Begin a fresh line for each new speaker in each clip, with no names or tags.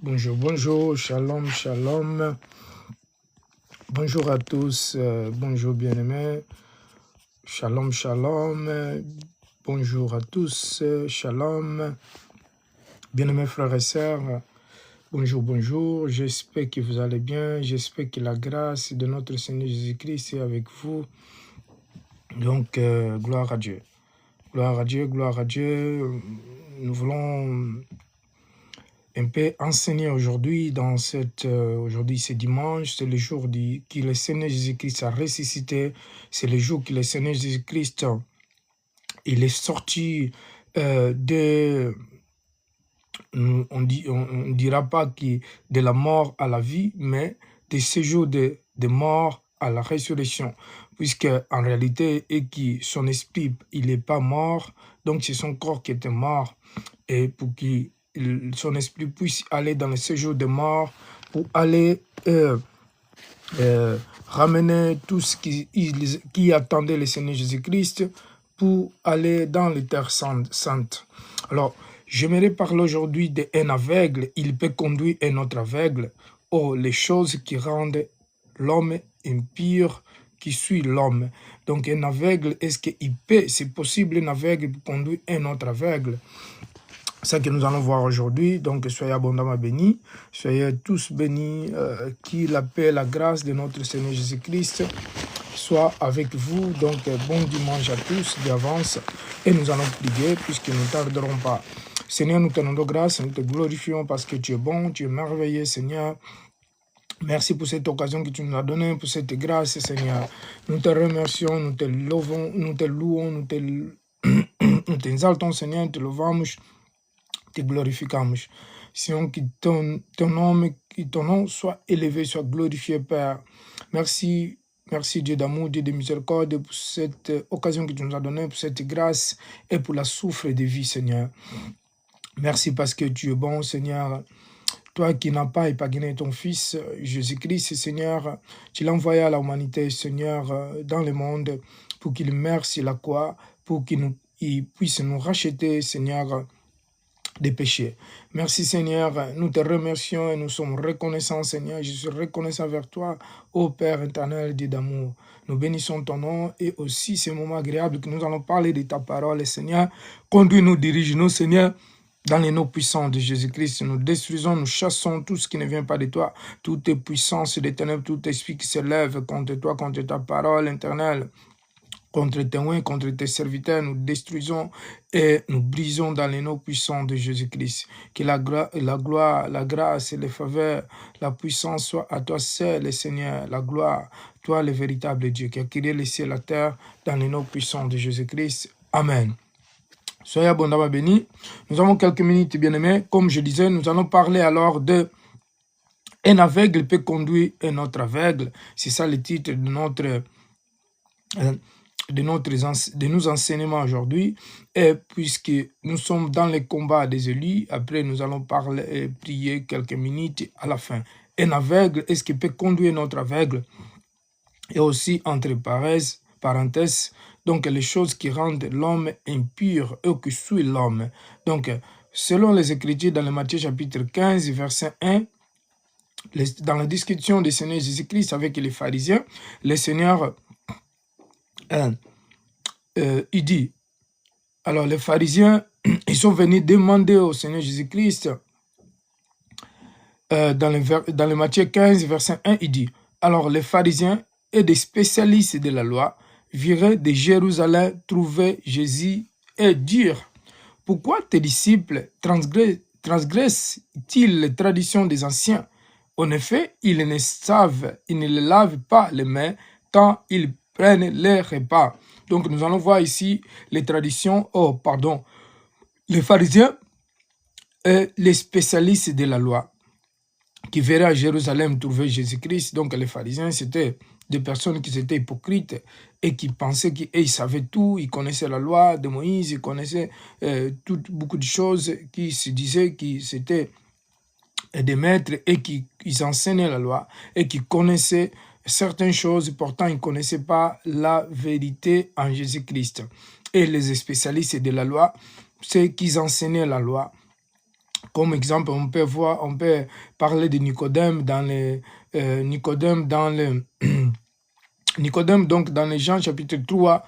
Bonjour, bonjour, shalom, shalom. Bonjour à tous, bonjour bien-aimés. Shalom, shalom. Bonjour à tous, shalom. Bien-aimés frères et sœurs, bonjour, bonjour. J'espère que vous allez bien. J'espère que la grâce de notre Seigneur Jésus-Christ est avec vous. Donc, gloire à Dieu. Gloire à Dieu, gloire à Dieu. Nous voulons un peu enseigner aujourd'hui dans cette aujourd'hui c'est dimanche, c'est le jour que le Seigneur Jésus-Christ a ressuscité, c'est le jour que le Seigneur Jésus-Christ il est sorti de on dira pas que de la mort à la vie, mais de ce jour de mort à la résurrection, puisque en réalité et qui son esprit il n'est pas mort, donc c'est son corps qui était mort, et pour qu'il son esprit puisse aller dans le séjour de mort pour aller ramener tout ce qui attendait le Seigneur Jésus-Christ pour aller dans les terres saintes. Alors, j'aimerais parler aujourd'hui d'un aveugle. Il peut conduire un autre aveugle. Oh, les choses qui rendent l'homme impur qui suit l'homme. Donc, un aveugle, est-ce qu'il peut, c'est possible, un aveugle conduire un autre aveugle? C'est ce que nous allons voir aujourd'hui. Donc, soyez abondamment bénis. Soyez tous bénis. Que la paix, la grâce de notre Seigneur Jésus-Christ soit avec vous. Donc, bon dimanche à tous d'avance. Et nous allons prier puisque nous ne tarderons pas. Seigneur, nous te rendons grâce, nous te glorifions parce que tu es bon, tu es merveilleux, Seigneur. Merci pour cette occasion que tu nous as donnée, pour cette grâce, Seigneur. Nous te remercions, nous te louons, nous t'exaltons, Seigneur, nous te louvons, te glorificamos. Seigneur, que ton nom soit élevé, soit glorifié, Père. Merci, merci Dieu d'amour, Dieu de miséricorde, pour cette occasion que tu nous as donnée, pour cette grâce et pour la souffle de vie, Seigneur. Merci parce que tu es bon, Seigneur. Toi qui n'as pas épagné ton Fils, Jésus-Christ, Seigneur, tu l'as envoyé à l'humanité, Seigneur, dans le monde, pour qu'il meure sur la croix, pour qu'il puisse nous racheter, Seigneur, des péchés. Merci Seigneur, nous te remercions et nous sommes reconnaissants Seigneur, je suis reconnaissant vers toi, ô Père éternel, Dieu d'amour. Nous bénissons ton nom et aussi ces moments agréables que nous allons parler de ta parole Seigneur. Conduis-nous, dirige-nous Seigneur, dans les noms puissants de Jésus-Christ. Nous détruisons, nous chassons tout ce qui ne vient pas de toi, toute puissance des ténèbres, tout esprit qui se lève contre toi, contre ta parole éternelle. Contre tes oins, contre tes serviteurs, nous détruisons et nous brisons dans les noms puissants de Jésus-Christ. Que la gloire, la grâce et les faveurs, la puissance soient à toi seul, Seigneur, la gloire, toi le véritable Dieu, qui a créé les cieux et la terre dans les noms puissants de Jésus-Christ. Amen. Soyez abondamment bénis. Nous avons quelques minutes, bien-aimés. Comme je disais, nous allons parler alors de un aveugle peut conduire un autre aveugle. C'est ça le titre de nos enseignements aujourd'hui, et puisque nous sommes dans les combats des élus, après nous allons parler et prier quelques minutes à la fin. Un aveugle, est-ce qu'il peut conduire notre aveugle? Et aussi, entre parenthèses, donc les choses qui rendent l'homme impur et qui suit l'homme. Donc, selon les Écritures dans le Matthieu chapitre 15, verset 1, dans la discussion du Seigneur Jésus-Christ avec les pharisiens, le Seigneur il dit, alors les pharisiens, ils sont venus demander au Seigneur Jésus-Christ, dans le Matthieu 15, verset 1, il dit, alors les pharisiens et des spécialistes de la loi viraient de Jérusalem trouver Jésus et dire, pourquoi tes disciples transgressent-ils les traditions des anciens? En effet, ils ne les lavent pas les mains quand ils prennent les repas. Donc, nous allons voir ici les traditions, les pharisiens et les spécialistes de la loi qui verraient à Jérusalem trouver Jésus-Christ. Donc, les pharisiens, c'était des personnes qui étaient hypocrites et qui pensaient qu'ils savaient tout, ils connaissaient la loi de Moïse, ils connaissaient beaucoup de choses, qui se disaient qu'ils étaient des maîtres et qui enseignaient la loi et qui connaissaient certaines choses, pourtant ils ne connaissaient pas la vérité en Jésus-Christ. Et les spécialistes de la loi, c'est qu'ils enseignaient la loi. Comme exemple, on peut parler de Nicodème dans les Nicodème, donc dans les Jean chapitre 3,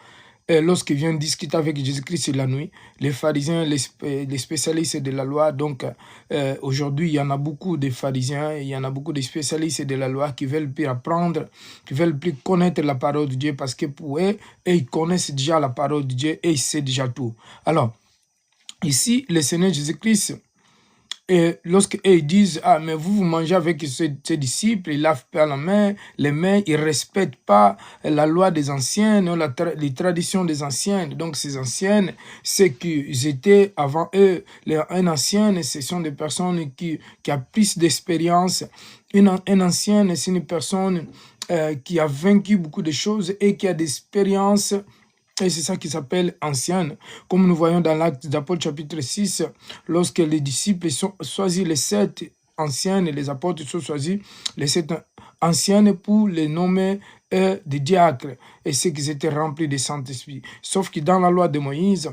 lorsqu'il vient discuter avec Jésus-Christ la nuit, les pharisiens, les spécialistes de la loi, donc aujourd'hui, il y en a beaucoup de pharisiens, il y en a beaucoup de spécialistes de la loi qui veulent plus apprendre, qui veulent plus connaître la parole de Dieu parce que pour eux, ils connaissent déjà la parole de Dieu et ils savent déjà tout. Alors, ici, le Seigneur Jésus-Christ, et lorsqu'ils disent, ah, mais vous mangez avec ces disciples, ils ne lavent pas les mains, ils ne respectent pas la loi des anciennes, les traditions des anciennes. Donc, ces anciennes, c'est qu'ils étaient avant eux. Un ancien, ce sont des personnes qui ont plus d'expérience. Un ancien, c'est une personne qui a vaincu beaucoup de choses et qui a d'expérience. Et c'est ça qui s'appelle ancienne. Comme nous voyons dans l'Acte d'Apôtres chapitre 6, lorsque les disciples sont choisis les 7 anciennes, les apôtres sont choisis les 7 anciennes pour les nommer des diacres. Et ceux qui étaient remplis du Saint-Esprit. Sauf que dans la loi de Moïse,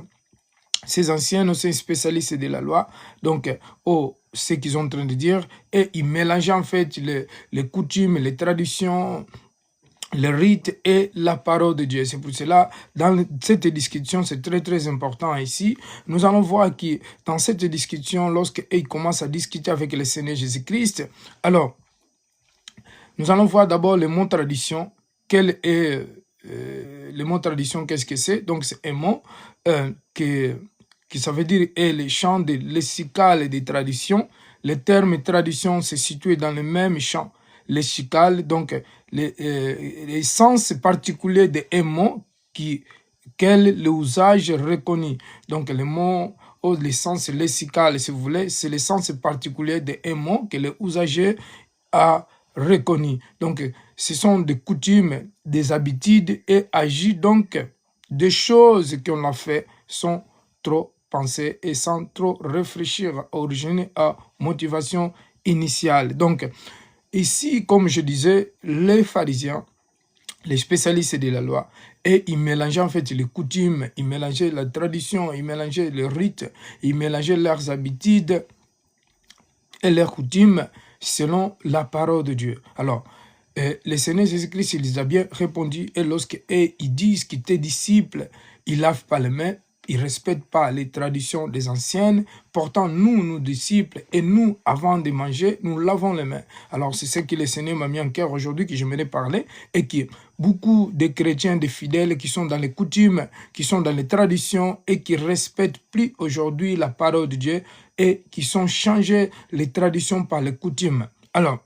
ces anciens sont spécialistes de la loi. Donc, ce qu'ils sont en train de dire, et ils mélangent en fait les coutumes, les traditions, le rite et la parole de Dieu. C'est pour cela, dans cette discussion, c'est très très important ici. Nous allons voir que dans cette discussion, lorsqu'ils commencent à discuter avec le Seigneur Jésus-Christ, alors, nous allons voir d'abord le mot tradition. Quel est le mot tradition? Qu'est-ce que c'est? Donc, c'est un mot qui ça veut dire est le champ de lexical et des traditions. Le terme tradition se situe dans le même champ lexical, donc les sens particuliers d'un mot quel l'usage reconnu. Donc le mot ou le sens lexical, si vous voulez, c'est le sens particulier d'un mot que l'usager a reconnu. Donc ce sont des coutumes, des habitudes et agis, donc des choses qu'on a fait sont trop pensées et sans trop réfléchir à origine, à motivation initiale. Donc ici, comme je disais, les pharisiens, les spécialistes de la loi, et ils mélangeaient en fait les coutumes, ils mélangeaient la tradition, ils mélangeaient les rites, ils mélangeaient leurs habitudes et leurs coutumes selon la parole de Dieu. Alors, le Seigneur Jésus-Christ, il les a bien répondu, et lorsqu'ils disent qu'ils étaient disciples, ils ne lavent pas les mains, ils ne respectent pas les traditions des anciennes. Pourtant, nous, nos disciples, et nous, avant de manger, nous lavons les mains. Alors, c'est ce que le Seigneur m'a mis en cœur aujourd'hui, que j'aimerais parler, et que beaucoup de chrétiens, de fidèles, qui sont dans les coutumes, qui sont dans les traditions, et qui ne respectent plus aujourd'hui la parole de Dieu, et qui sont changés les traditions par les coutumes. Alors,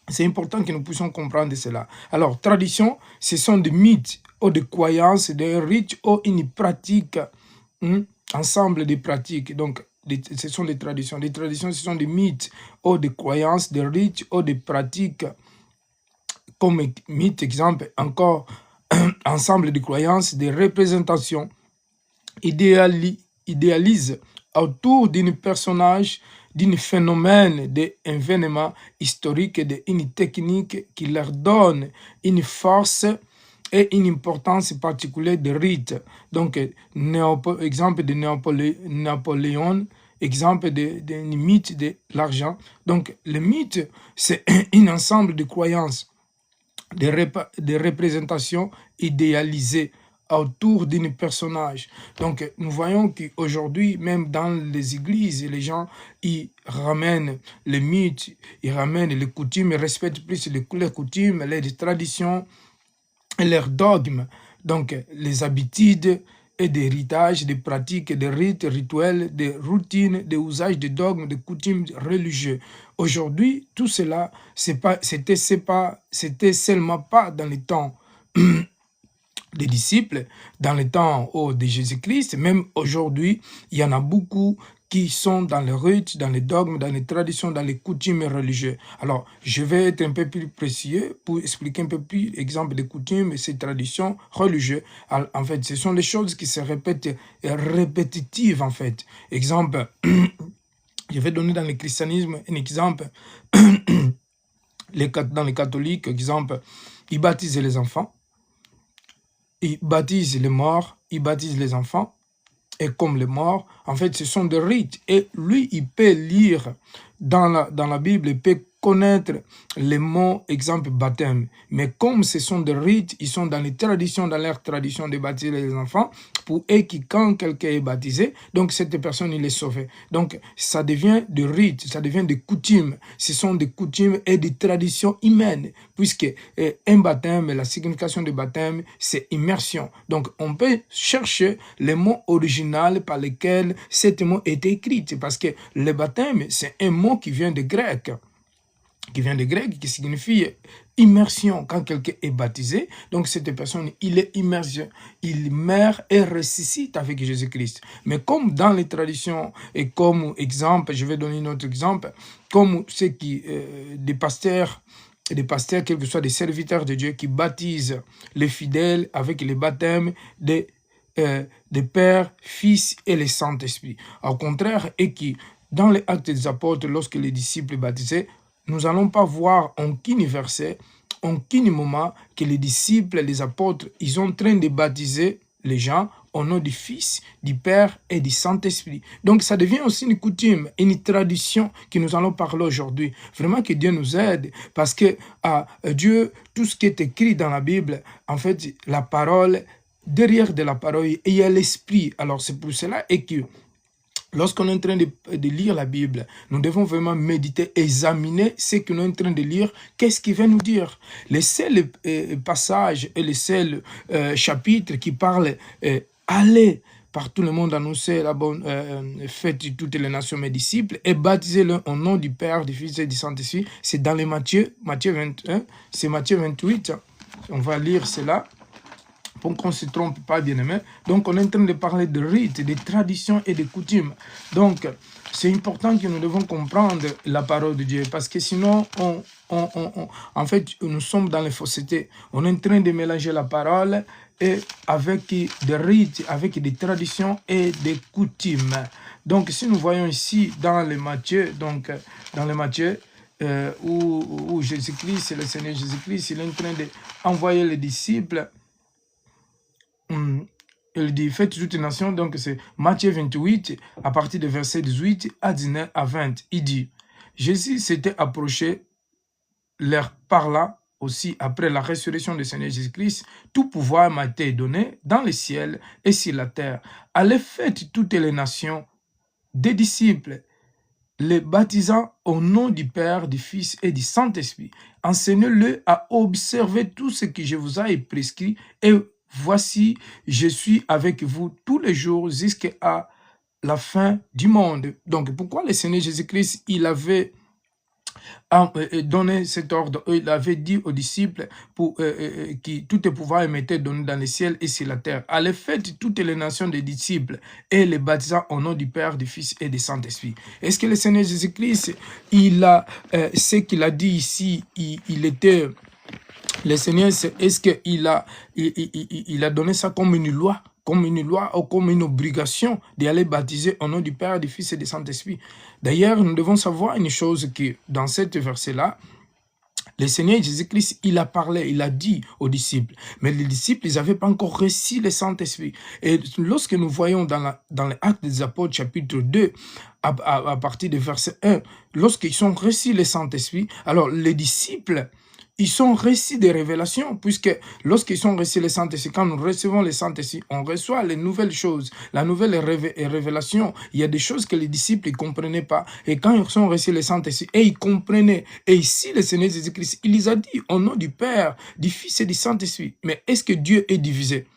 c'est important que nous puissions comprendre cela. Alors, tradition, ce sont des mythes ou des croyances, des rites ou une pratique, ensemble de pratiques. Donc, ce sont des traditions. Les traditions, ce sont des mythes ou des croyances, des rites ou des pratiques. Comme mythe, exemple, encore, ensemble de croyances, des représentations idéalisent autour d'un personnage, d'un phénomène, d'un événement historique, d'une technique qui leur donne une force et une importance particulière de rite. Donc, exemple de Napoléon, exemple de mythe de l'argent. Donc, le mythe, c'est un ensemble de croyances, de représentations idéalisées autour d'un personnage. Donc, nous voyons qu'aujourd'hui, même dans les églises, les gens, ils ramènent les mythes, ils ramènent les coutumes, ils respectent plus les coutumes, les traditions, leurs dogmes. Donc, les habitudes et des héritages, des pratiques, des rites, rituels, des routines, des usages, des dogmes, des coutumes religieux. Aujourd'hui, tout cela, c'était seulement pas dans les temps des disciples, dans le temps de Jésus-Christ. Même aujourd'hui, il y en a beaucoup qui sont dans les rites, dans les dogmes, dans les traditions, dans les coutumes religieuses. Alors, je vais être un peu plus précis pour expliquer un peu plus l'exemple des coutumes et ces traditions religieuses. Alors, en fait, ce sont des choses qui se répètent, répétitives, en fait. Exemple, je vais donner dans le christianisme un exemple. Dans les catholiques, exemple, ils baptisent les enfants. Ils baptisent les morts, ils baptisent les enfants, et comme les morts. En fait, ce sont des rites. Et lui, il peut lire dans la Bible, il peut connaître les mots, exemple, baptême. Mais comme ce sont des rites, ils sont dans les traditions, dans leur tradition de baptiser les enfants, pour eux qui, quand quelqu'un est baptisé, donc cette personne, il est sauvé. Donc, ça devient des rites, ça devient des coutumes. Ce sont des coutumes et des traditions humaines, puisque un baptême, la signification du baptême, c'est immersion. Donc, on peut chercher les mots originaux par lesquels cet mot est écrit, parce que le baptême, c'est un mot qui vient de grec, qui signifie immersion. Quand quelqu'un est baptisé, donc cette personne, il est immergé, il meurt et ressuscite avec Jésus-Christ. Mais comme dans les traditions, et comme exemple, je vais donner un autre exemple, comme ceux qui, des pasteurs, quels que soient des serviteurs de Dieu, qui baptisent les fidèles avec les baptêmes des Père, Fils et le Saint-Esprit. Au contraire, et qui, dans les Actes des Apôtres, lorsque les disciples baptisaient, nous n'allons pas voir en quel verset, en quel moment que les disciples, les apôtres, ils sont en train de baptiser les gens au nom du Fils, du Père et du Saint-Esprit. Donc ça devient aussi une coutume, une tradition que nous allons parler aujourd'hui. Vraiment que Dieu nous aide, parce que Dieu, tout ce qui est écrit dans la Bible, en fait, la parole, derrière de la parole, il y a l'Esprit. Alors c'est pour cela et que lorsqu'on est en train de lire la Bible, nous devons vraiment méditer, examiner ce que nous sommes en train de lire, qu'est-ce qu'il veut nous dire. Les seuls passages et les seuls chapitres qui parlent allez par tout le monde, annoncer la bonne fête toutes les nations mes disciples et baptisez-le au nom du Père, du Fils et du Saint-Esprit. C'est dans les Matthieu 21, c'est Matthieu 28. On va lire cela pour qu'on ne se trompe pas, bien-aimé. Donc, on est en train de parler de rites, de traditions et de coutumes. Donc, c'est important que nous devons comprendre la parole de Dieu, parce que sinon, en fait, nous sommes dans les faussetés. On est en train de mélanger la parole et avec des rites, avec des traditions et des coutumes. Donc, si nous voyons ici dans les Matthieu, où Jésus-Christ, le Seigneur Jésus-Christ, il est en train d'envoyer les disciples. Il dit, faites toutes les nations, donc c'est Matthieu 28, à partir de verset 18 à 19 à 20. Il dit, Jésus s'était approché, leur parla aussi après la résurrection du Seigneur Jésus-Christ, tout pouvoir m'a été donné dans le ciel et sur la terre. Allez, faites toutes les nations des disciples, les baptisant au nom du Père, du Fils et du Saint-Esprit. Enseignez-le à observer tout ce que je vous ai prescrit et voici, je suis avec vous tous les jours jusqu'à la fin du monde. Donc, pourquoi le Seigneur Jésus-Christ, il avait donné cet ordre, il avait dit aux disciples que tout le pouvoir m'était donné dans le ciel et sur la terre. Allez, faites toutes les nations des disciples et les baptisant au nom du Père, du Fils et du Saint-Esprit. Est-ce que le Seigneur Jésus-Christ, ce qu'il a dit ici, il était... Le Seigneur, est-ce qu'il a donné ça comme une loi ou comme une obligation d'aller baptiser au nom du Père, du Fils et du Saint-Esprit? D'ailleurs, nous devons savoir une chose, que dans cette verset-là, le Seigneur Jésus-Christ, il a parlé, il a dit aux disciples, mais les disciples, ils n'avaient pas encore reçu le Saint-Esprit. Et lorsque nous voyons dans les Actes des Apôtres, chapitre 2, à partir du verset 1, lorsqu'ils sont reçus le Saint-Esprit, alors les disciples, ils sont reçus des révélations, puisque lorsqu'ils sont reçus les Saint-Esprit, quand nous recevons les Saint-Esprit, on reçoit les nouvelles choses, la nouvelle révélation. Il y a des choses que les disciples ne comprenaient pas. Et quand ils sont reçus les Saint-Esprit, et ils comprenaient. Et ici, le Seigneur Jésus-Christ, il les a dit au nom du Père, du Fils et du Saint-Esprit. Mais est-ce que Dieu est divisé?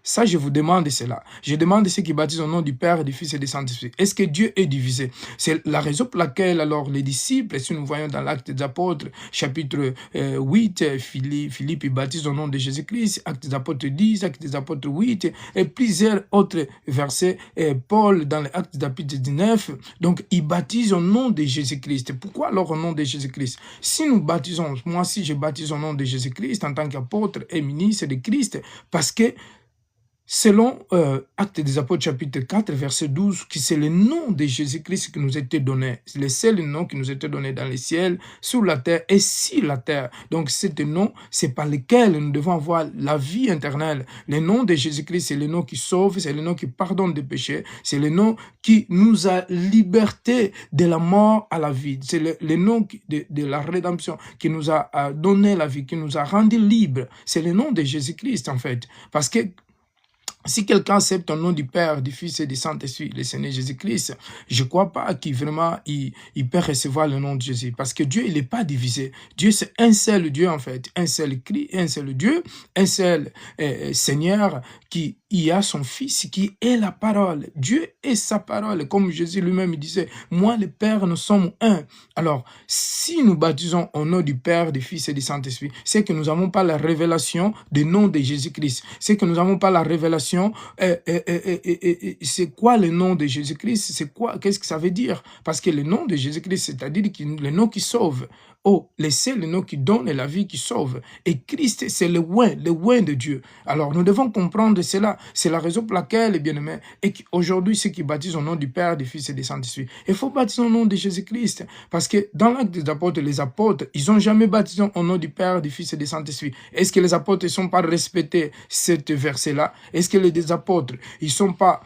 Ça, je vous demande cela. Je demande ceux qui baptisent au nom du Père, du Fils et du Saint-Esprit. Est-ce que Dieu est divisé? C'est la raison pour laquelle, alors, les disciples, si nous voyons dans l'Acte des Apôtres, chapitre 8, Philippe baptise au nom de Jésus-Christ, Acte des Apôtres 10, Acte des Apôtres 8, et plusieurs autres versets, Paul, dans l'Acte des Apôtres 19, donc, il baptise au nom de Jésus-Christ. Pourquoi alors au nom de Jésus-Christ? Si nous baptisons, moi, si je baptise au nom de Jésus-Christ, en tant qu'apôtre et ministre de Christ, parce que selon Actes des Apôtres chapitre 4, verset 12, que c'est le nom de Jésus-Christ qui nous était donné. C'est le seul nom qui nous était donné dans les ciels, sur la terre et sur la terre. Donc, c'est un nom, c'est par lequel nous devons avoir la vie éternelle. Le nom de Jésus-Christ, c'est le nom qui sauve, c'est le nom qui pardonne des péchés, c'est le nom qui nous a liberté de la mort à la vie. C'est le nom de la rédemption qui nous a donné la vie, qui nous a rendu libres. C'est le nom de Jésus-Christ, en fait. Parce que si quelqu'un accepte au nom du Père, du Fils et du Saint-Esprit, le Seigneur Jésus-Christ, je ne crois pas qu'il vraiment il peut recevoir le nom de Jésus. Parce que Dieu, il n'est pas divisé. Dieu, c'est un seul Dieu, en fait. Un seul Christ, un seul Dieu, un seul Seigneur qui y a son Fils, qui est la parole. Dieu est sa parole. Comme Jésus lui-même disait, moi, le Père, nous sommes un. Alors, si nous baptisons au nom du Père, du Fils et du Saint-Esprit, c'est que nous n'avons pas la révélation du nom de Jésus-Christ. C'est que nous n'avons pas la révélation. C'est quoi le nom de Jésus-Christ? C'est quoi? Qu'est-ce que ça veut dire? Parce que le nom de Jésus-Christ, c'est-à-dire le nom qui sauve. Oh, c'est le nom qui donne la vie, qui sauve. Et Christ, c'est le oint de Dieu. Alors, nous devons comprendre cela. C'est la raison pour laquelle, bien aimé, et aujourd'hui, ceux qui baptisent au nom du Père, du Fils et du Saint-Esprit, il faut baptiser au nom de Jésus-Christ. Parce que dans l'Acte des Apôtres, les apôtres, ils n'ont jamais baptisé au nom du Père, du Fils et du Saint-Esprit. Est-ce que les apôtres ne sont pas respectés ce verset-là? Est-ce que les apôtres, ils sont pas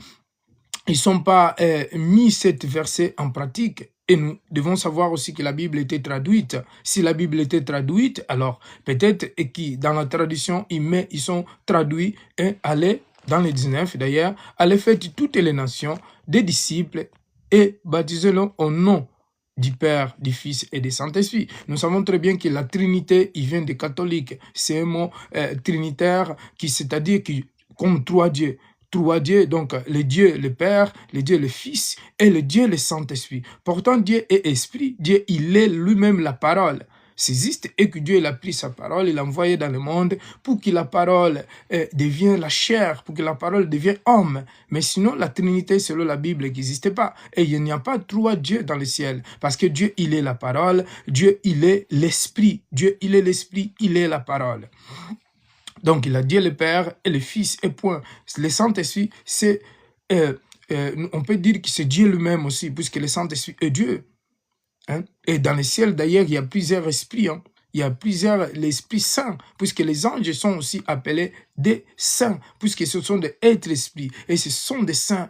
mis cette verset en pratique? Et nous devons savoir aussi que la Bible était traduite. Si la Bible était traduite, alors peut-être que dans la tradition, ils sont traduits et allez, dans les 19 d'ailleurs, allez faire toutes les nations des disciples et baptisez-les au nom du Père, du Fils et du Saint-Esprit. Nous savons très bien que la Trinité, il vient des catholiques. C'est un mot trinitaire qui, c'est-à-dire comme trois dieux. Trois dieux, donc le Dieu le Père, le Dieu le Fils et le Dieu le Saint-Esprit. Pourtant, Dieu est esprit, Dieu, il est lui-même la parole. C'est juste et que Dieu il a pris sa parole, il l'a envoyé dans le monde pour que la parole devienne la chair, pour que la parole devienne homme. Mais sinon, la Trinité, selon la Bible, n'existe pas. Et il n'y a pas trois dieux dans le ciel. Parce que Dieu, il est la parole, Dieu, il est l'esprit. Dieu, il est l'esprit, il est la parole. Donc, il a Dieu le Père et le Fils, et point. Le Saint-Esprit, c'est, on peut dire que c'est Dieu lui-même aussi, puisque le Saint-Esprit est Dieu. Hein? Et dans le ciel, d'ailleurs, il y a plusieurs esprits. Hein? Il y a l'Esprit Saint, puisque les anges sont aussi appelés des saints, puisque ce sont des êtres esprits, et ce sont des saints.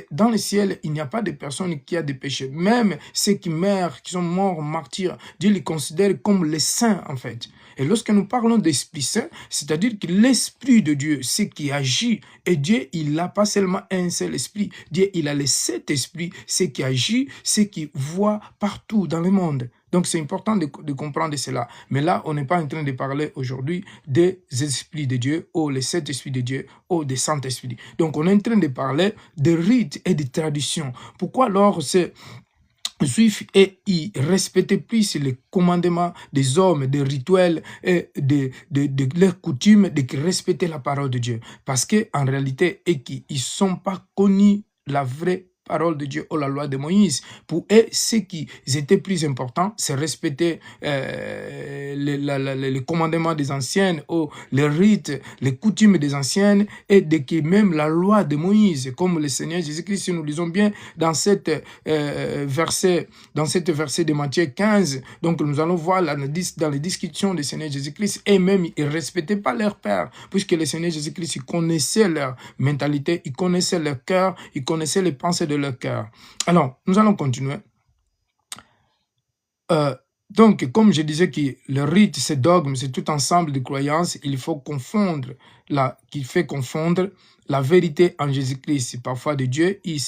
Dans le ciel, il n'y a pas de personne qui a des péchés. Même ceux qui meurent, qui sont morts martyrs, Dieu les considère comme les saints, en fait. Et lorsque nous parlons d'Esprit Saint, c'est-à-dire que l'Esprit de Dieu, c'est qui agit. Et Dieu, il n'a pas seulement un seul esprit. Dieu, il a les 7 esprits, c'est qui agit, c'est qui voit partout dans le monde. Donc, c'est important de comprendre cela. Mais là, on n'est pas en train de parler aujourd'hui des esprits de Dieu, ou les 7 esprits de Dieu, ou des Saint-Esprits. Donc, on est en train de parler de rites et de traditions. Pourquoi alors c'est Juifs et ils respectaient plus les commandements des hommes, des rituels et de leurs coutumes, de respecter la parole de Dieu. Parce qu'en réalité, ils ne sont pas connus la vraie parole de Dieu ou la loi de Moïse. Pour eux, ce qui était plus important, c'est respecter les commandements des anciennes ou les rites, les coutumes des anciennes et de que même la loi de Moïse, comme le Seigneur Jésus-Christ, si nous lisons bien dans cette verset de Matthieu 15, donc nous allons voir là, dans les discussions du Seigneur Jésus-Christ, et même ils ne respectaient pas leur père, puisque le Seigneur Jésus-Christ, il connaissait leur mentalité, il connaissait leur cœur, il connaissait les pensées de leur cœur. Alors, nous allons continuer. Donc, comme je disais que le rite, c'est dogme, c'est tout ensemble de croyances, il faut confondre, qui fait confondre la vérité en Jésus-Christ, parfois de Dieu, il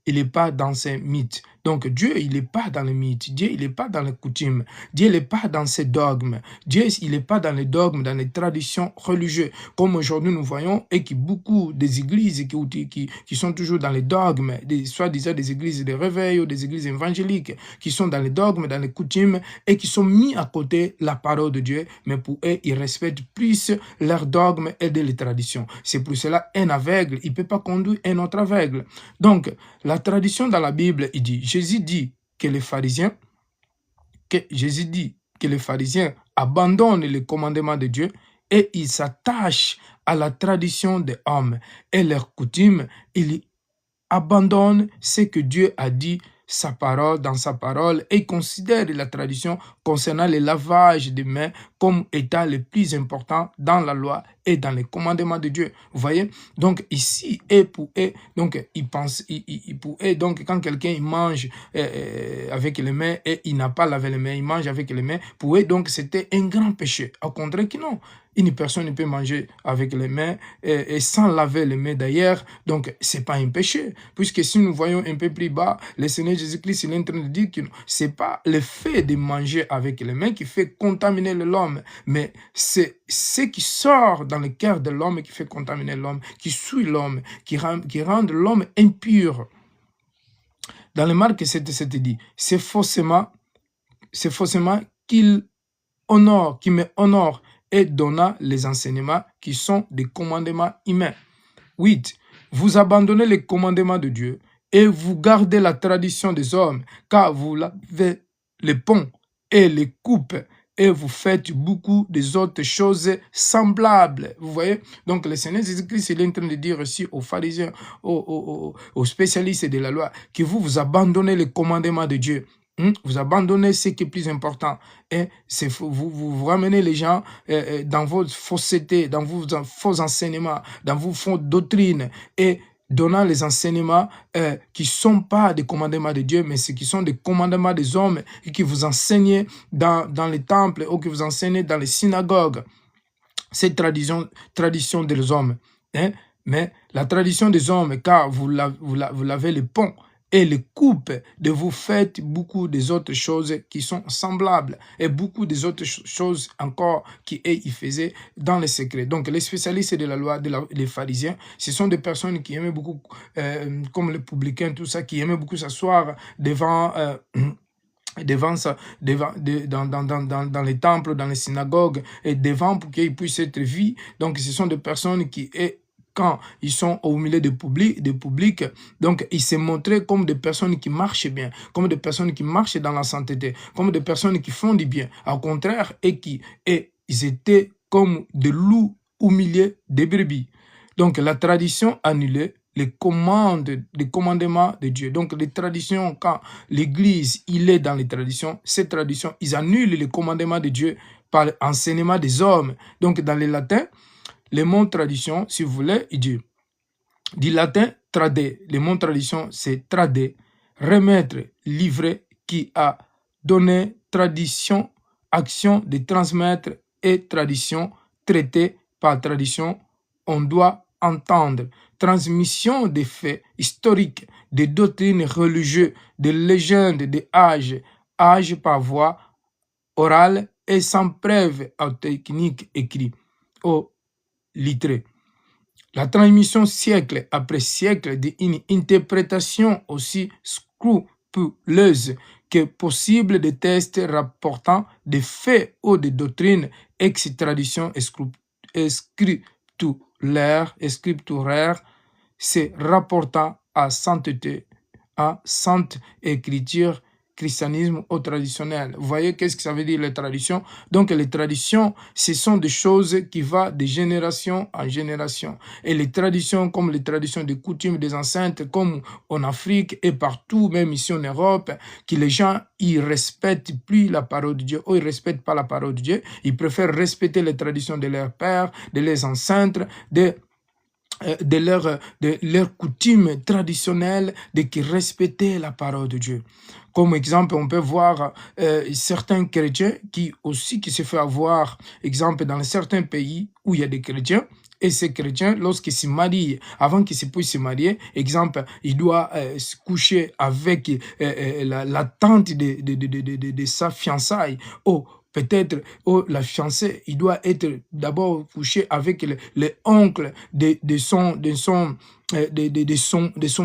est pas dans ses mythes. Donc Dieu, il n'est pas dans les mythes. Dieu, il n'est pas dans les coutumes. Dieu, il n'est pas dans ses dogmes. Dieu, il n'est pas dans les dogmes, dans les traditions religieuses. Comme aujourd'hui nous voyons, et que beaucoup des églises qui sont toujours dans les dogmes, soi-disant des églises de réveil ou des églises évangéliques, qui sont dans les dogmes, dans les coutumes, et qui sont mis à côté la parole de Dieu, mais pour eux, ils respectent plus leurs dogmes et les traditions. C'est pour cela, un aveugle, il ne peut pas conduire un autre aveugle. Donc, la tradition dans la Bible, il dit, Jésus dit que les pharisiens abandonnent les commandements de Dieu et ils s'attachent à la tradition des hommes et leurs coutumes. Ils abandonnent ce que Dieu a dit sa parole, dans sa parole, et considère la tradition concernant le lavage des mains comme étant le plus important dans la loi et dans les commandements de Dieu. Vous voyez? Donc ici, et pour eux, donc il pense, pour eux, donc quand quelqu'un mange avec les mains et il n'a pas lavé les mains, il mange avec les mains, pour eux, donc c'était un grand péché. Au contraire que non. Une personne ne peut manger avec les mains et sans laver les mains d'ailleurs, donc c'est pas un péché. Puisque si nous voyons un peu plus bas, le Seigneur Jésus-Christ il est en train de dire que c'est pas le fait de manger avec les mains qui fait contaminer l'homme, mais c'est ce qui sort dans le cœur de l'homme qui fait contaminer l'homme, qui suit l'homme, qui rend l'homme impur. Dans le Marc 7 dit, c'est faussement qu'il honore, qui me honore et donna les enseignements qui sont des commandements humains. 8. Vous abandonnez les commandements de Dieu et vous gardez la tradition des hommes, car vous lavez les ponts et les coupes et vous faites beaucoup des autres choses semblables. Vous voyez? Donc, le Seigneur Jésus-Christ, il est en train de dire aussi aux pharisiens, aux spécialistes de la loi, que vous abandonnez les commandements de Dieu. Vous abandonnez ce qui est plus important. Et vous ramenez les gens dans vos faussetés, dans vos faux enseignements, dans vos fausses doctrines et donnant les enseignements qui ne sont pas des commandements de Dieu, mais qui sont des commandements des hommes et qui vous enseignent dans les temples ou qui vous enseignent dans les synagogues. C'est tradition des hommes. Mais la tradition des hommes, car vous lavez les ponts et les coupes de vous faites beaucoup des autres choses qui sont semblables et beaucoup des autres choses encore qu'ils faisaient dans le secret. Donc les spécialistes de la loi, les pharisiens, ce sont des personnes qui aimaient beaucoup, comme les publicains, tout ça, qui aimaient beaucoup s'asseoir devant dans les temples, dans les synagogues et devant pour qu'ils puissent être vus. Donc ce sont des personnes qui quand ils sont au milieu du public, donc ils se montraient comme des personnes qui marchent bien, comme des personnes qui marchent dans la sainteté, comme des personnes qui font du bien. Au contraire, ils étaient comme des loups au milieu des brebis. Donc la tradition annulée les commandements de Dieu. Donc les traditions, quand l'Église, il est dans les traditions, ces traditions, ils annulent les commandements de Dieu par l'enseignement des hommes. Donc dans le latin, le mot tradition, si vous voulez, il dit du latin trade. Le mot tradition, c'est trade, remettre, livrer, qui a donné tradition, action de transmettre et tradition, traité par tradition, on doit entendre. Transmission des faits historiques, des doctrines religieuses, des légendes, des âges par voie orale et sans preuve ou technique écrite ou littérée. La transmission siècle après siècle d'une interprétation aussi scrupuleuse que possible des tests rapportant des faits ou des doctrines ex-tradition scripturaire se rapportant à sainteté, à sainte écriture, christianisme au traditionnel. Vous voyez qu'est-ce que ça veut dire les traditions? Donc les traditions, ce sont des choses qui vont de génération en génération. Et les traditions, comme les traditions des coutumes des ancêtres, comme en Afrique et partout, même ici en Europe, que les gens, ils respectent plus la parole de Dieu, ou ils respectent pas la parole de Dieu, ils préfèrent respecter les traditions de leurs pères, de leurs ancêtres, de leurs coutumes traditionnelles, de qui respecter la parole de Dieu. Comme exemple, on peut voir certains chrétiens qui se font avoir, exemple, dans certains pays où il y a des chrétiens, et ces chrétiens, lorsqu'ils se marient, avant qu'ils puissent se marier, exemple, il doit se coucher avec la tante de sa fiançaille, peut-être la fiancée, il doit être d'abord couché avec l'oncle de son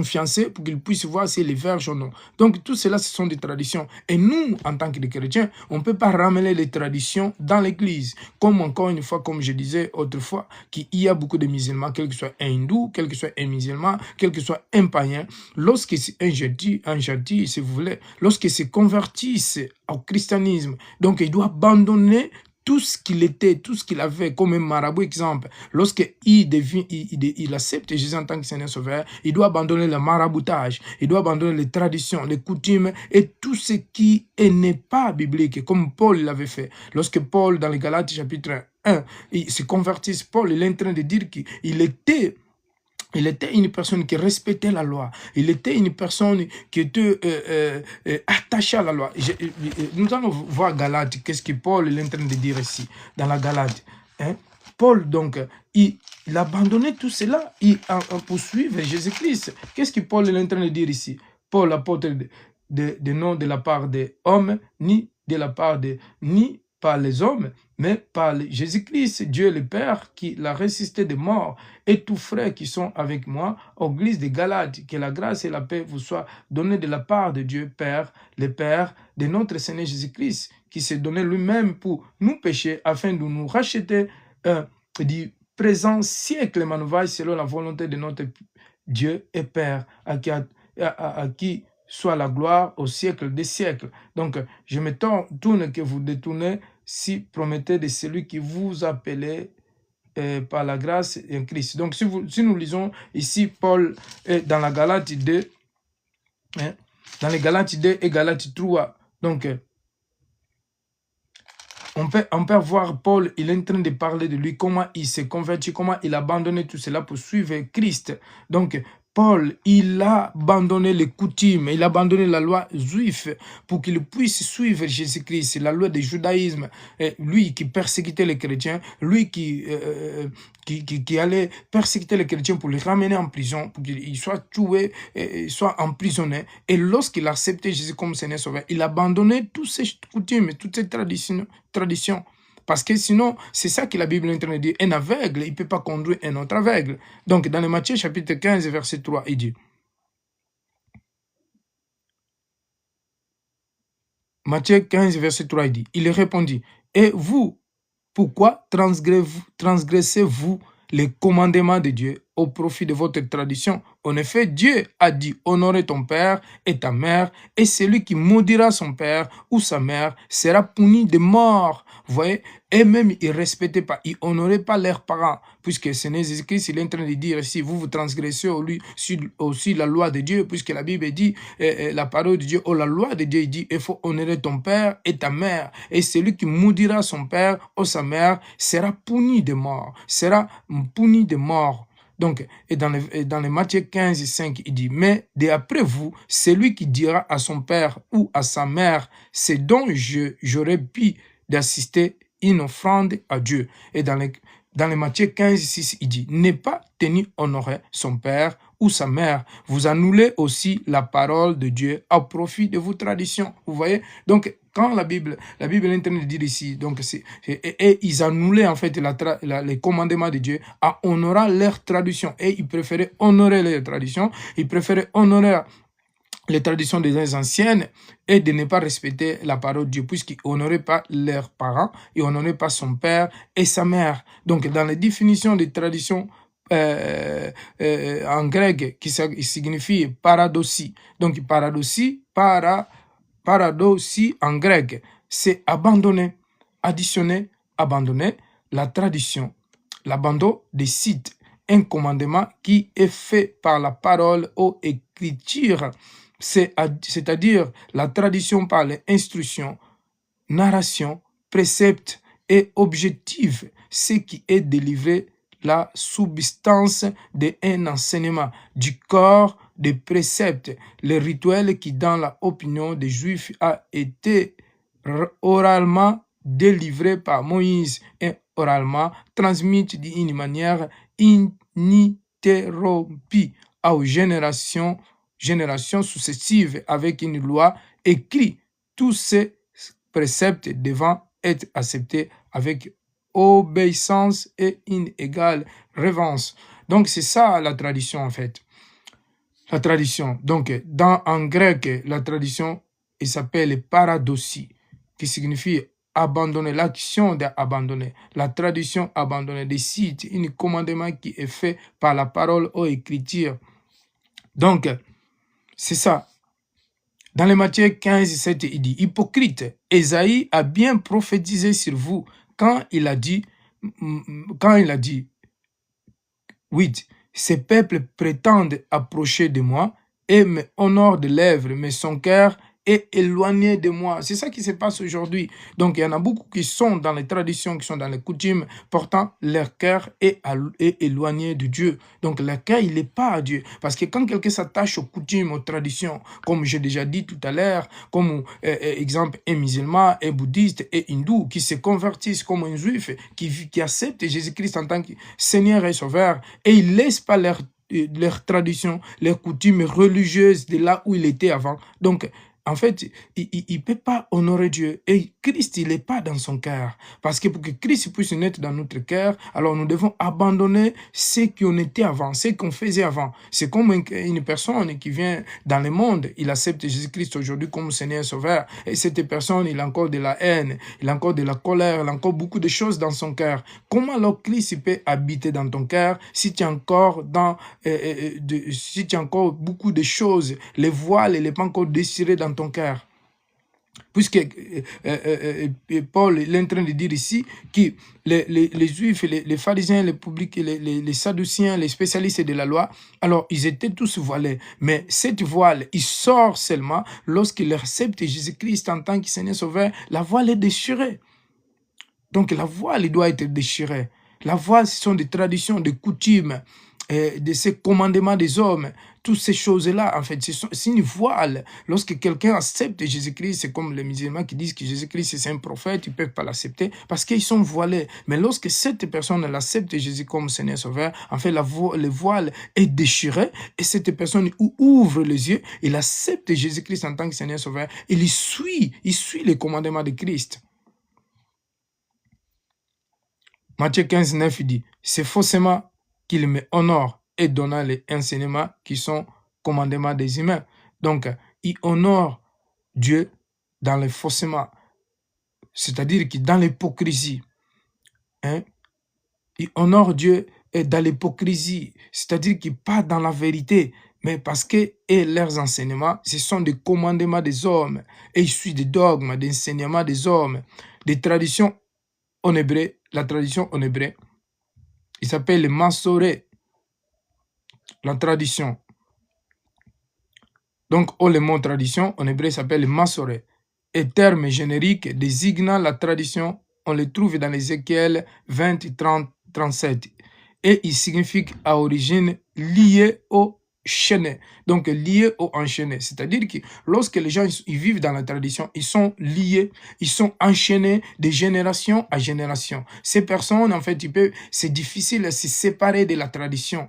fiancé pour qu'il puisse voir s'il est vierge ou non. Donc tout cela, ce sont des traditions. Et nous, en tant que chrétiens, on ne peut pas ramener les traditions dans l'église. Comme encore une fois, comme je disais autrefois, qu'il y a beaucoup de musulmans, quel que soit un hindou, quel que soit un musulman, quel que soit un païen, lorsque c'est un gentil, si vous voulez, lorsqu'ils se convertissent au christianisme, donc il doit abandonner tout ce qu'il était, tout ce qu'il avait comme un marabout, exemple, lorsqu'il accepte Jésus en tant que Seigneur Sauveur, il doit abandonner le maraboutage, il doit abandonner les traditions, les coutumes et tout ce qui n'est pas biblique, comme Paul l'avait fait. Lorsque Paul, dans les Galates chapitre 1, il se convertit, Paul, il est en train de dire qu'il était... Il était une personne qui respectait la loi. Il était une personne qui était attachée à la loi. Nous allons voir Galate, qu'est-ce que Paul est en train de dire ici, dans la Galate. Hein? Paul, donc, il abandonnait tout cela pour suivre Jésus-Christ. Qu'est-ce que Paul est en train de dire ici? Paul, l'apôtre non de la part des hommes, ni de la part ni par les hommes, mais par Jésus-Christ, Dieu le Père, qui l'a ressuscité des morts, et tous frères qui sont avec moi, aux églises de Galates, que la grâce et la paix vous soient données de la part de Dieu Père, le Père de notre Seigneur Jésus-Christ, qui s'est donné lui-même pour nous pécher, afin de nous racheter du présent siècle manouvaille selon la volonté de notre Dieu et Père, à qui soit la gloire au siècle des siècles. Donc, je me tourne que vous détournez si promettez de celui qui vous appelait par la grâce en Christ. Donc, si nous lisons ici, Paul est dans la Galate 2, hein, dans les Galates 2 et Galates 3. Donc, on peut voir Paul, il est en train de parler de lui, comment il s'est converti, comment il a abandonné tout cela pour suivre Christ. Donc, Paul, il a abandonné les coutumes, il a abandonné la loi juive pour qu'il puisse suivre Jésus-Christ, la loi du judaïsme. Et lui qui persécutait les chrétiens, lui qui allait persécuter les chrétiens pour les ramener en prison, pour qu'ils soient tués, soient emprisonnés. Et lorsqu'il a accepté Jésus comme Seigneur Sauveur, il a abandonné toutes ces coutumes, toutes ces traditions. Parce que sinon, c'est ça que la Bible est en train de dire. Un aveugle, il ne peut pas conduire un autre aveugle. Donc, dans le Matthieu chapitre 15, verset 3, il dit, Matthieu 15, verset 3, il dit, il répondit, et vous, pourquoi transgressez-vous les commandements de Dieu au profit de votre tradition? En effet, Dieu a dit, honorer ton père et ta mère, et celui qui maudira son père ou sa mère sera puni de mort. Vous voyez, et même ils ne respectaient pas, ils n'honoraient pas leurs parents, puisque Seigneur Jésus-Christ, il est en train de dire ici, vous transgressez aussi la loi de Dieu, puisque la Bible dit, la parole de Dieu, la loi de Dieu, il dit, il faut honorer ton père et ta mère, et celui qui maudira son père ou sa mère sera puni de mort, Donc, et dans les Matthieu 15, 5, il dit, mais d'après vous, celui qui dira à son père ou à sa mère, c'est dont j'aurais pu d'assister une offrande à Dieu. Et dans les Matthieu 15, 6, il dit, n'est pas tenu honorer son père ou sa mère. Vous annulez aussi la parole de Dieu au profit de vos traditions. Vous voyez? Donc, quand la Bible est en train de dire ici, donc et ils annulaient en fait les commandements de Dieu en honorant leurs traditions. Et ils préféraient honorer leurs traditions, ils préféraient honorer les traditions des anciennes et de ne pas respecter la parole de Dieu, puisqu'ils n'honoraient pas leurs parents, ils n'honoraient pas son père et sa mère. Donc, dans les définitions des traditions en grec, qui signifie paradoxie. Donc, paradoxie en grec, c'est abandonner, additionner, abandonner la tradition, l'abandon des sites, un commandement qui est fait par la parole ou écriture, c'est-à-dire la tradition par les instructions, narration, préceptes et objectifs, ce qui est délivré la substance d'un enseignement du corps des préceptes, le rituel qui, dans l'opinion des Juifs, a été oralement délivré par Moïse et oralement transmis d'une manière ininterrompue aux générations successives avec une loi écrite. Tous ces préceptes devant être acceptés avec obéissance et une égale révérence. Donc, c'est ça la tradition en fait. La tradition. Donc, en grec, la tradition, il s'appelle paradoxie, qui signifie abandonner, l'action d'abandonner, la tradition abandonnée, des sites, un commandement qui est fait par la parole ou écriture. Donc, c'est ça. Dans les Matthieu 15, 7, il dit, hypocrite, Ésaïe a bien prophétisé sur vous, quand il a dit, 8, ces peuples prétendent approcher de moi et me honorent de lèvres, mais son cœur est éloigné de moi. C'est ça qui se passe aujourd'hui. Donc, il y en a beaucoup qui sont dans les traditions, qui sont dans les coutumes, pourtant leur cœur est éloigné de Dieu. Donc, leur cœur, il n'est pas à Dieu. Parce que quand quelqu'un s'attache aux coutumes, aux traditions, comme j'ai déjà dit tout à l'heure, comme exemple un musulman, un bouddhiste et hindou qui se convertissent comme un juif, qui acceptent Jésus-Christ en tant que Seigneur et Sauveur, et ils ne laissent pas leur tradition, leurs coutumes religieuses de là où il était avant. Donc, en fait, il ne peut pas honorer Dieu. Et Christ, il n'est pas dans son cœur. Parce que pour que Christ puisse naître dans notre cœur, alors nous devons abandonner ce qu'on était avant, ce qu'on faisait avant. C'est comme une personne qui vient dans le monde, il accepte Jésus-Christ aujourd'hui comme Seigneur et Sauveur. Et cette personne, il a encore de la haine, il a encore de la colère, il a encore beaucoup de choses dans son cœur. Comment alors Christ peut habiter dans ton cœur si tu as encore, si tu as encore beaucoup de choses, les voiles, il n'est pas encore déchiré dans ton cœur. Puisque Paul est en train de dire ici que les Juifs, les pharisiens, les publics, les sadduciens, les spécialistes de la loi, alors ils étaient tous voilés. Mais cette voile, il sort seulement lorsqu'ils acceptent Jésus-Christ en tant que Seigneur Sauveur. La voile est déchirée. Donc la voile, il doit être déchirée. La voile, ce sont des traditions, des coutumes, de ces commandements des hommes. Toutes ces choses-là, en fait, c'est une voile. Lorsque quelqu'un accepte Jésus-Christ, c'est comme les musulmans qui disent que Jésus-Christ c'est un prophète, ils ne peuvent pas l'accepter parce qu'ils sont voilés. Mais lorsque cette personne accepte Jésus comme Seigneur Sauveur, en fait, le voile est déchiré et cette personne ouvre les yeux, il accepte Jésus-Christ en tant que Seigneur Sauveur et il suit les commandements de Christ. Matthieu 15, 9, il dit, c'est faussement qu'il me honore et donnant les enseignements qui sont commandements des humains. Donc, il honore Dieu dans le faussement, c'est-à-dire que dans l'hypocrisie. Hein? Il honore Dieu dans l'hypocrisie, c'est-à-dire qu'il pas dans la vérité, mais parce que leurs enseignements, ce sont des commandements des hommes, et ils suivent des dogmes, des enseignements des hommes, des traditions en hébreu, la tradition en hébreu. Il s'appelle le Massoré, la tradition. Donc, le mot tradition, en hébreu, s'appelle le Massoré. Et terme générique désignant la tradition, on le trouve dans Ézéchiel 20, 30, 37. Et il signifie à origine lié au chaîné, donc lié au enchaîné. C'est-à-dire que lorsque les gens ils vivent dans la tradition, ils sont liés, ils sont enchaînés de génération à génération. Ces personnes, en fait, c'est difficile de se séparer de la tradition.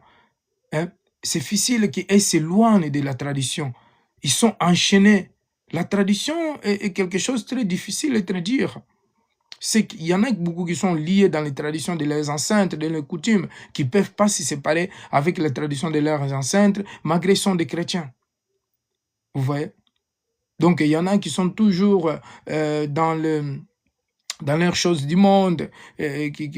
Hein? C'est difficile qu'ils s'éloignent de la tradition. Ils sont enchaînés. La tradition est quelque chose de très difficile et très dur. C'est qu'il y en a beaucoup qui sont liés dans les traditions de leurs ancêtres, de leurs coutumes, qui ne peuvent pas se séparer avec les traditions de leurs ancêtres, malgré qu'ils sont des chrétiens. Vous voyez? Donc, il y en a qui sont toujours dans leurs choses du monde, qui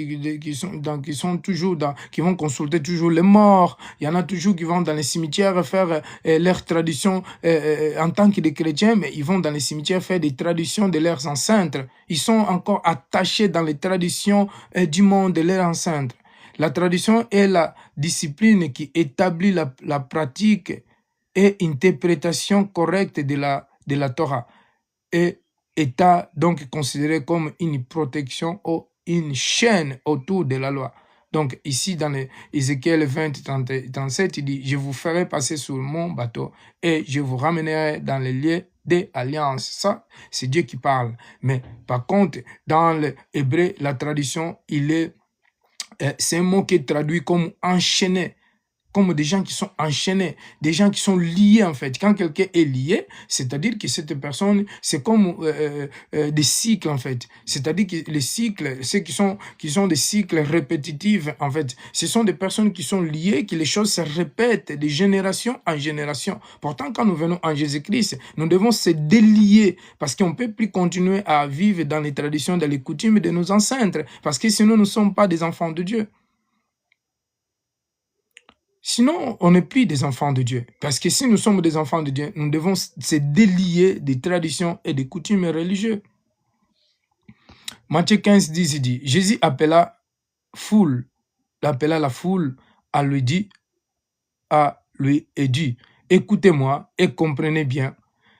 vont consulter toujours les morts. Il y en a toujours qui vont dans les cimetières faire leurs traditions en tant que des chrétiens, mais ils vont dans les cimetières faire des traditions de leurs ancêtres. Ils sont encore attachés dans les traditions du monde de leurs ancêtres. La tradition est la discipline qui établit la pratique et interprétation correcte de la Torah. Et est donc considéré comme une protection ou une chaîne autour de la loi. Donc ici dans Ézéchiel 20, 37, il dit, je vous ferai passer sur mon bateau et je vous ramènerai dans les lieux des alliances. Ça, c'est Dieu qui parle. Mais par contre, dans l'hébreu, la tradition, c'est un mot qui est traduit comme enchaîné, comme des gens qui sont enchaînés, des gens qui sont liés en fait. Quand quelqu'un est lié, c'est-à-dire que cette personne, c'est comme des cycles en fait. C'est-à-dire que les cycles, ceux qui sont des cycles répétitifs en fait, ce sont des personnes qui sont liées, que les choses se répètent de génération en génération. Pourtant, quand nous venons en Jésus-Christ, nous devons se délier parce qu'on ne peut plus continuer à vivre dans les traditions, dans les coutumes de nos ancêtres, parce que sinon nous ne sommes pas des enfants de Dieu. Sinon, on n'est plus des enfants de Dieu. Parce que si nous sommes des enfants de Dieu, nous devons se délier des traditions et des coutumes religieuses. Matthieu 15, 10, il dit, Jésus appela la foule à lui et dit, écoutez-moi et comprenez bien,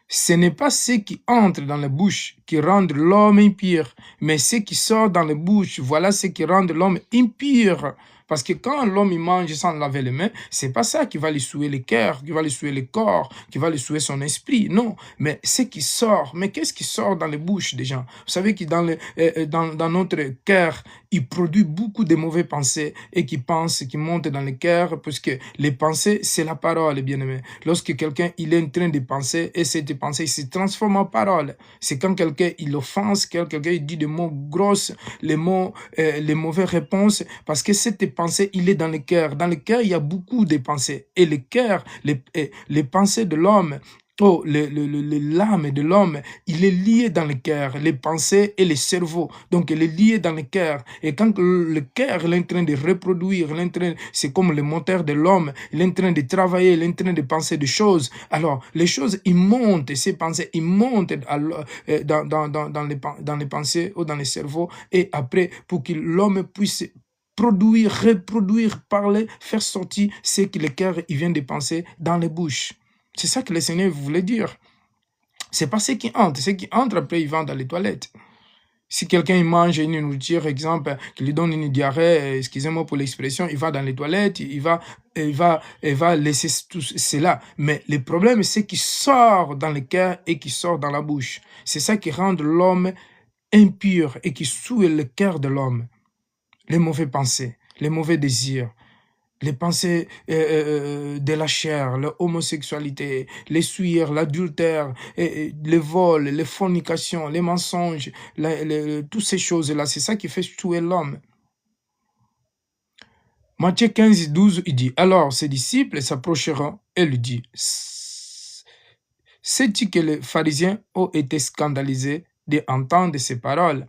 ce n'est pas ce qui entre dans la bouche qui rendent l'homme impur, mais ce qui sort dans la bouche, voilà ce qui rend l'homme impur. Parce que quand l'homme il mange sans laver les mains, c'est pas ça qui va lui souiller le cœur, qui va lui souiller le corps, qui va lui souiller son esprit. Non, mais ce qui sort. Mais qu'est-ce qui sort dans les bouches des gens? Vous savez que dans notre cœur, il produit beaucoup de mauvaises pensées et qui pensent, qui montent dans le cœur, parce que les pensées, c'est la parole, bien-aimé. Lorsque quelqu'un il est en train de penser et cette pensée se transforme en parole, c'est quand quelqu'un il offense, quelqu'un il dit des mots grosses, les mauvaises réponses, parce que cette pensée, il est dans le cœur. Dans le cœur, il y a beaucoup de pensées. Et le cœur, les pensées de l'homme, l'âme de l'homme, il est lié dans le cœur, les pensées et le cerveau. Donc, il est lié dans le cœur. Et quand le cœur il est en train de reproduire, c'est comme le moteur de l'homme, il est en train de travailler, il est en train de penser des choses. Alors, les choses, ils montent, ces pensées, ils montent dans les pensées ou dans le cerveau. Et après, pour que l'homme puisse produire, reproduire, parler, faire sortir ce que le cœur il vient de penser dans les bouches. C'est ça que le Seigneur voulait dire. C'est pas ce qui entre. Ce qui entre, après, il va dans les toilettes. Si quelqu'un mange une nourriture, exemple, qui lui donne une diarrhée, excusez-moi pour l'expression, il va dans les toilettes, il va laisser tout cela. Mais le problème, c'est qu'il sort dans le cœur et qui sort dans la bouche. C'est ça qui rend l'homme impur et qui souille le cœur de l'homme. Les mauvaises pensées, les mauvais désirs, les pensées de la chair, l'homosexualité, les souillures, l'adultère, les vols, les fornications, les mensonges, toutes ces choses-là, c'est ça qui fait tuer l'homme. Matthieu 15, 12, il dit, alors ses disciples s'approcheront et lui disent, sais-tu que les pharisiens ont été scandalisés d'entendre ces paroles?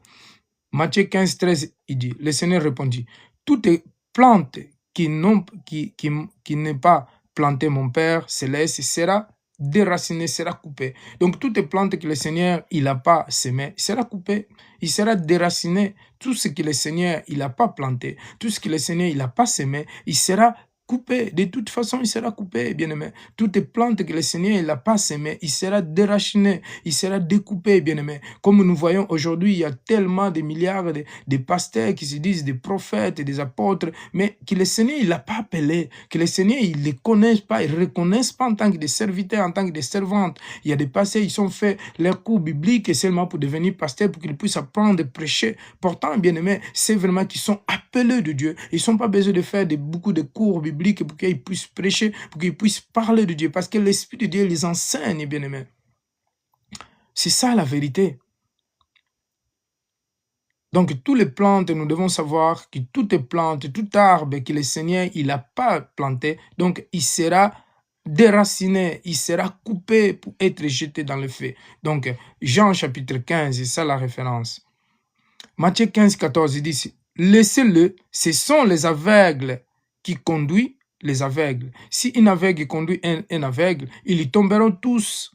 Matthieu 15, 13, il dit, le Seigneur répondit, toute plante qui n'est pas plantée, mon Père céleste, sera déracinée, sera coupée. Donc, toute plante que le Seigneur, il n'a pas semée, sera coupée, il sera déraciné. Tout ce que le Seigneur, il n'a pas planté, tout ce que le Seigneur, il n'a pas semé, il sera coupé. De toute façon, il sera coupé, bien-aimé. Toute plante que le Seigneur n'a pas semée, il sera déraciné, il sera découpé, bien-aimé. Comme nous voyons aujourd'hui, il y a tellement de milliards de pasteurs qui se disent des prophètes et des apôtres, mais que le Seigneur, il l'a pas appelé, que le Seigneur, il ne les connaît pas, il ne les reconnaît pas en tant que des serviteurs, en tant que des servantes. Il y a des pasteurs, ils ont fait leur cours biblique seulement pour devenir pasteurs, pour qu'ils puissent apprendre à prêcher. Pourtant, bien-aimé, c'est vraiment qu'ils sont appelés de Dieu. Ils n'ont pas besoin de faire beaucoup de cours bibliques pour qu'ils puissent prêcher, pour qu'ils puissent parler de Dieu, parce que l'Esprit de Dieu les enseigne, bien-aimés. C'est ça la vérité. Donc, toutes les plantes, nous devons savoir que toutes plantes, tout arbre que le Seigneur, il n'a pas planté, donc il sera déraciné, il sera coupé pour être jeté dans le feu. Donc, Jean chapitre 15, c'est ça la référence. Matthieu 15, 14, il dit, laissez-le, ce sont les aveugles qui conduisent les aveugles. Si un aveugle conduit un aveugle, ils tomberont tous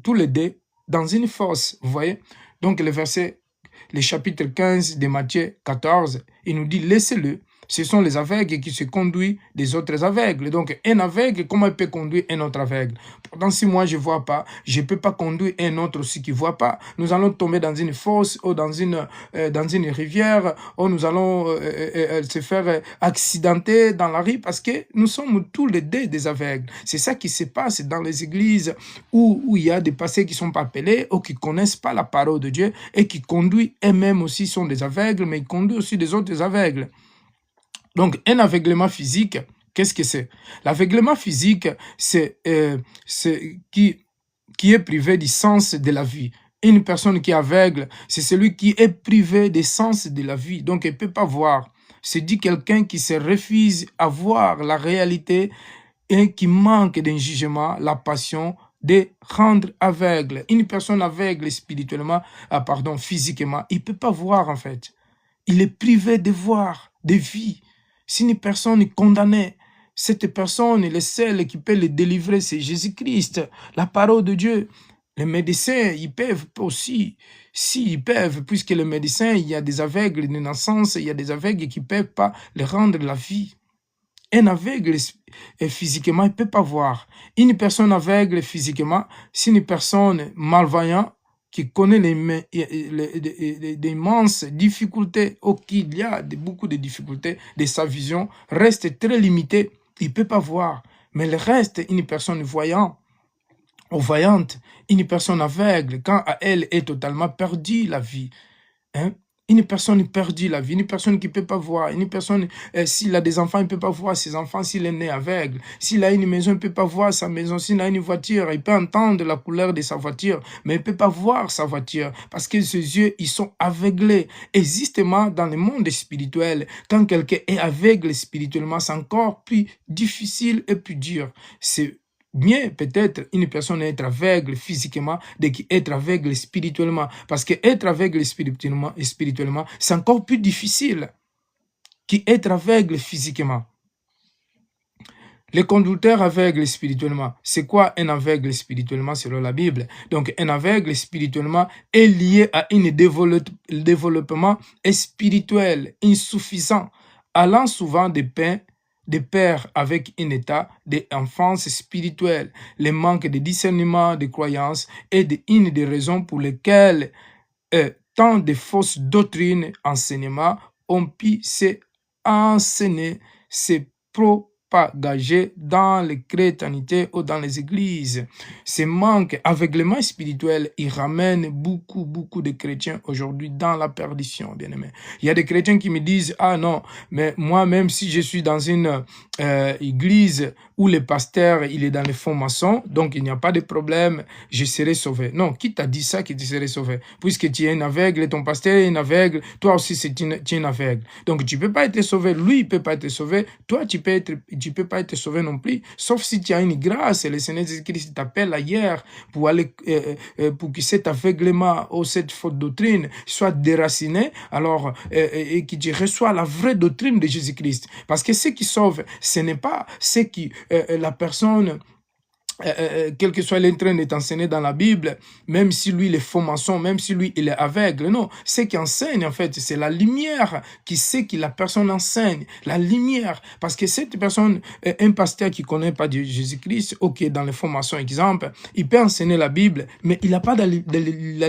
tous les deux dans une fosse, vous voyez. Donc le chapitre 15 de Matthieu 14, il nous dit, laissez-le. Ce sont les aveugles qui se conduisent des autres aveugles. Donc, un aveugle, comment il peut conduire un autre aveugle? Pourtant, si moi, je ne vois pas, je ne peux pas conduire un autre aussi qui ne voit pas. Nous allons tomber dans une fosse ou dans une rivière, ou nous allons se faire accidenter dans la rue parce que nous sommes tous les deux des aveugles. C'est ça qui se passe dans les églises où il y a des pasteurs qui ne sont pas appelés ou qui ne connaissent pas la parole de Dieu et qui conduisent eux-mêmes aussi, sont des aveugles, mais ils conduisent aussi des autres aveugles. Donc, un aveuglement physique, qu'est-ce que c'est? L'aveuglement physique, c'est qui est privé du sens de la vie. Une personne qui est aveugle, c'est celui qui est privé du sens de la vie. Donc, elle ne peut pas voir. C'est dit quelqu'un qui se refuse à voir la réalité et qui manque d'un jugement, la passion, de rendre aveugle. Une personne aveugle spirituellement, physiquement, il ne peut pas voir en fait. Il est privé de voir, de vie. Si une personne est condamnée, cette personne est le seul qui peut le délivrer, c'est Jésus-Christ, la parole de Dieu. Les médecins, ils peuvent aussi, s'ils peuvent, puisque les médecins, il y a des aveugles de naissance, il y a des aveugles qui ne peuvent pas les rendre la vie. Un aveugle physiquement, il ne peut pas voir. Une personne aveugle physiquement, c'est une personne malvoyante qui connaît d'immenses difficultés, ou qu'il y a beaucoup de difficultés de sa vision, reste très limitée. Il ne peut pas voir. Mais le reste, une personne voyante, ou voyante, une personne aveugle, quand elle est totalement perdue la vie, hein? Une personne perdue la vie, une personne qui ne peut pas voir, une personne, s'il a des enfants, il ne peut pas voir ses enfants, s'il est né aveugle, s'il a une maison, il ne peut pas voir sa maison, s'il a une voiture, il peut entendre la couleur de sa voiture, mais il ne peut pas voir sa voiture, parce que ses yeux, ils sont aveuglés. Et justement, dans le monde spirituel, quand quelqu'un est aveugle spirituellement, c'est encore plus difficile et plus dur. C'est mieux peut-être une personne être aveugle physiquement d'être aveugle spirituellement. Parce que être aveugle spirituellement, c'est encore plus difficile qu'être aveugle physiquement. Les conducteurs aveugles spirituellement, c'est quoi un aveugle spirituellement selon la Bible? Donc un aveugle spirituellement est lié à un développement spirituel insuffisant, allant souvent de pair avec un état d'enfance spirituelle, le manque de discernement, de croyance est une des raisons pour lesquelles tant de fausses doctrines, enseignements ont pu s'enseigner, se propager dans les chrétientés ou dans les églises. Ce manque aveuglement spirituel, il ramène beaucoup de chrétiens aujourd'hui dans la perdition, bien aimé. Il y a des chrétiens qui me disent, ah non, mais moi, même si je suis dans une église où le pasteur, il est dans les fonds maçons, donc il n'y a pas de problème, je serai sauvé. Non, qui t'a dit ça que tu serais sauvé? Puisque tu es un aveugle, ton pasteur est un aveugle, toi aussi tu es un aveugle. Donc tu ne peux pas être sauvé, lui il ne peut pas être sauvé, toi tu peux pas être sauvé non plus, sauf si tu as une grâce et le Seigneur Jésus-Christ t'appelle ailleurs pour aller, pour que cet aveuglement ou cette faute doctrine soit déraciné, alors, et que tu reçois la vraie doctrine de Jésus-Christ. Parce que ce qui sauve, ce n'est pas ce qui la personne, quel que soit l'entrain d'être enseigné dans la Bible, même si lui il est faux maçon, même si lui il est aveugle, non, ce qui enseigne en fait, c'est la lumière qui sait que la personne enseigne, la lumière, parce que cette personne, un pasteur qui ne connaît pas Jésus-Christ, ok, dans les faux maçons exemple, il peut enseigner la Bible, mais il n'a pas la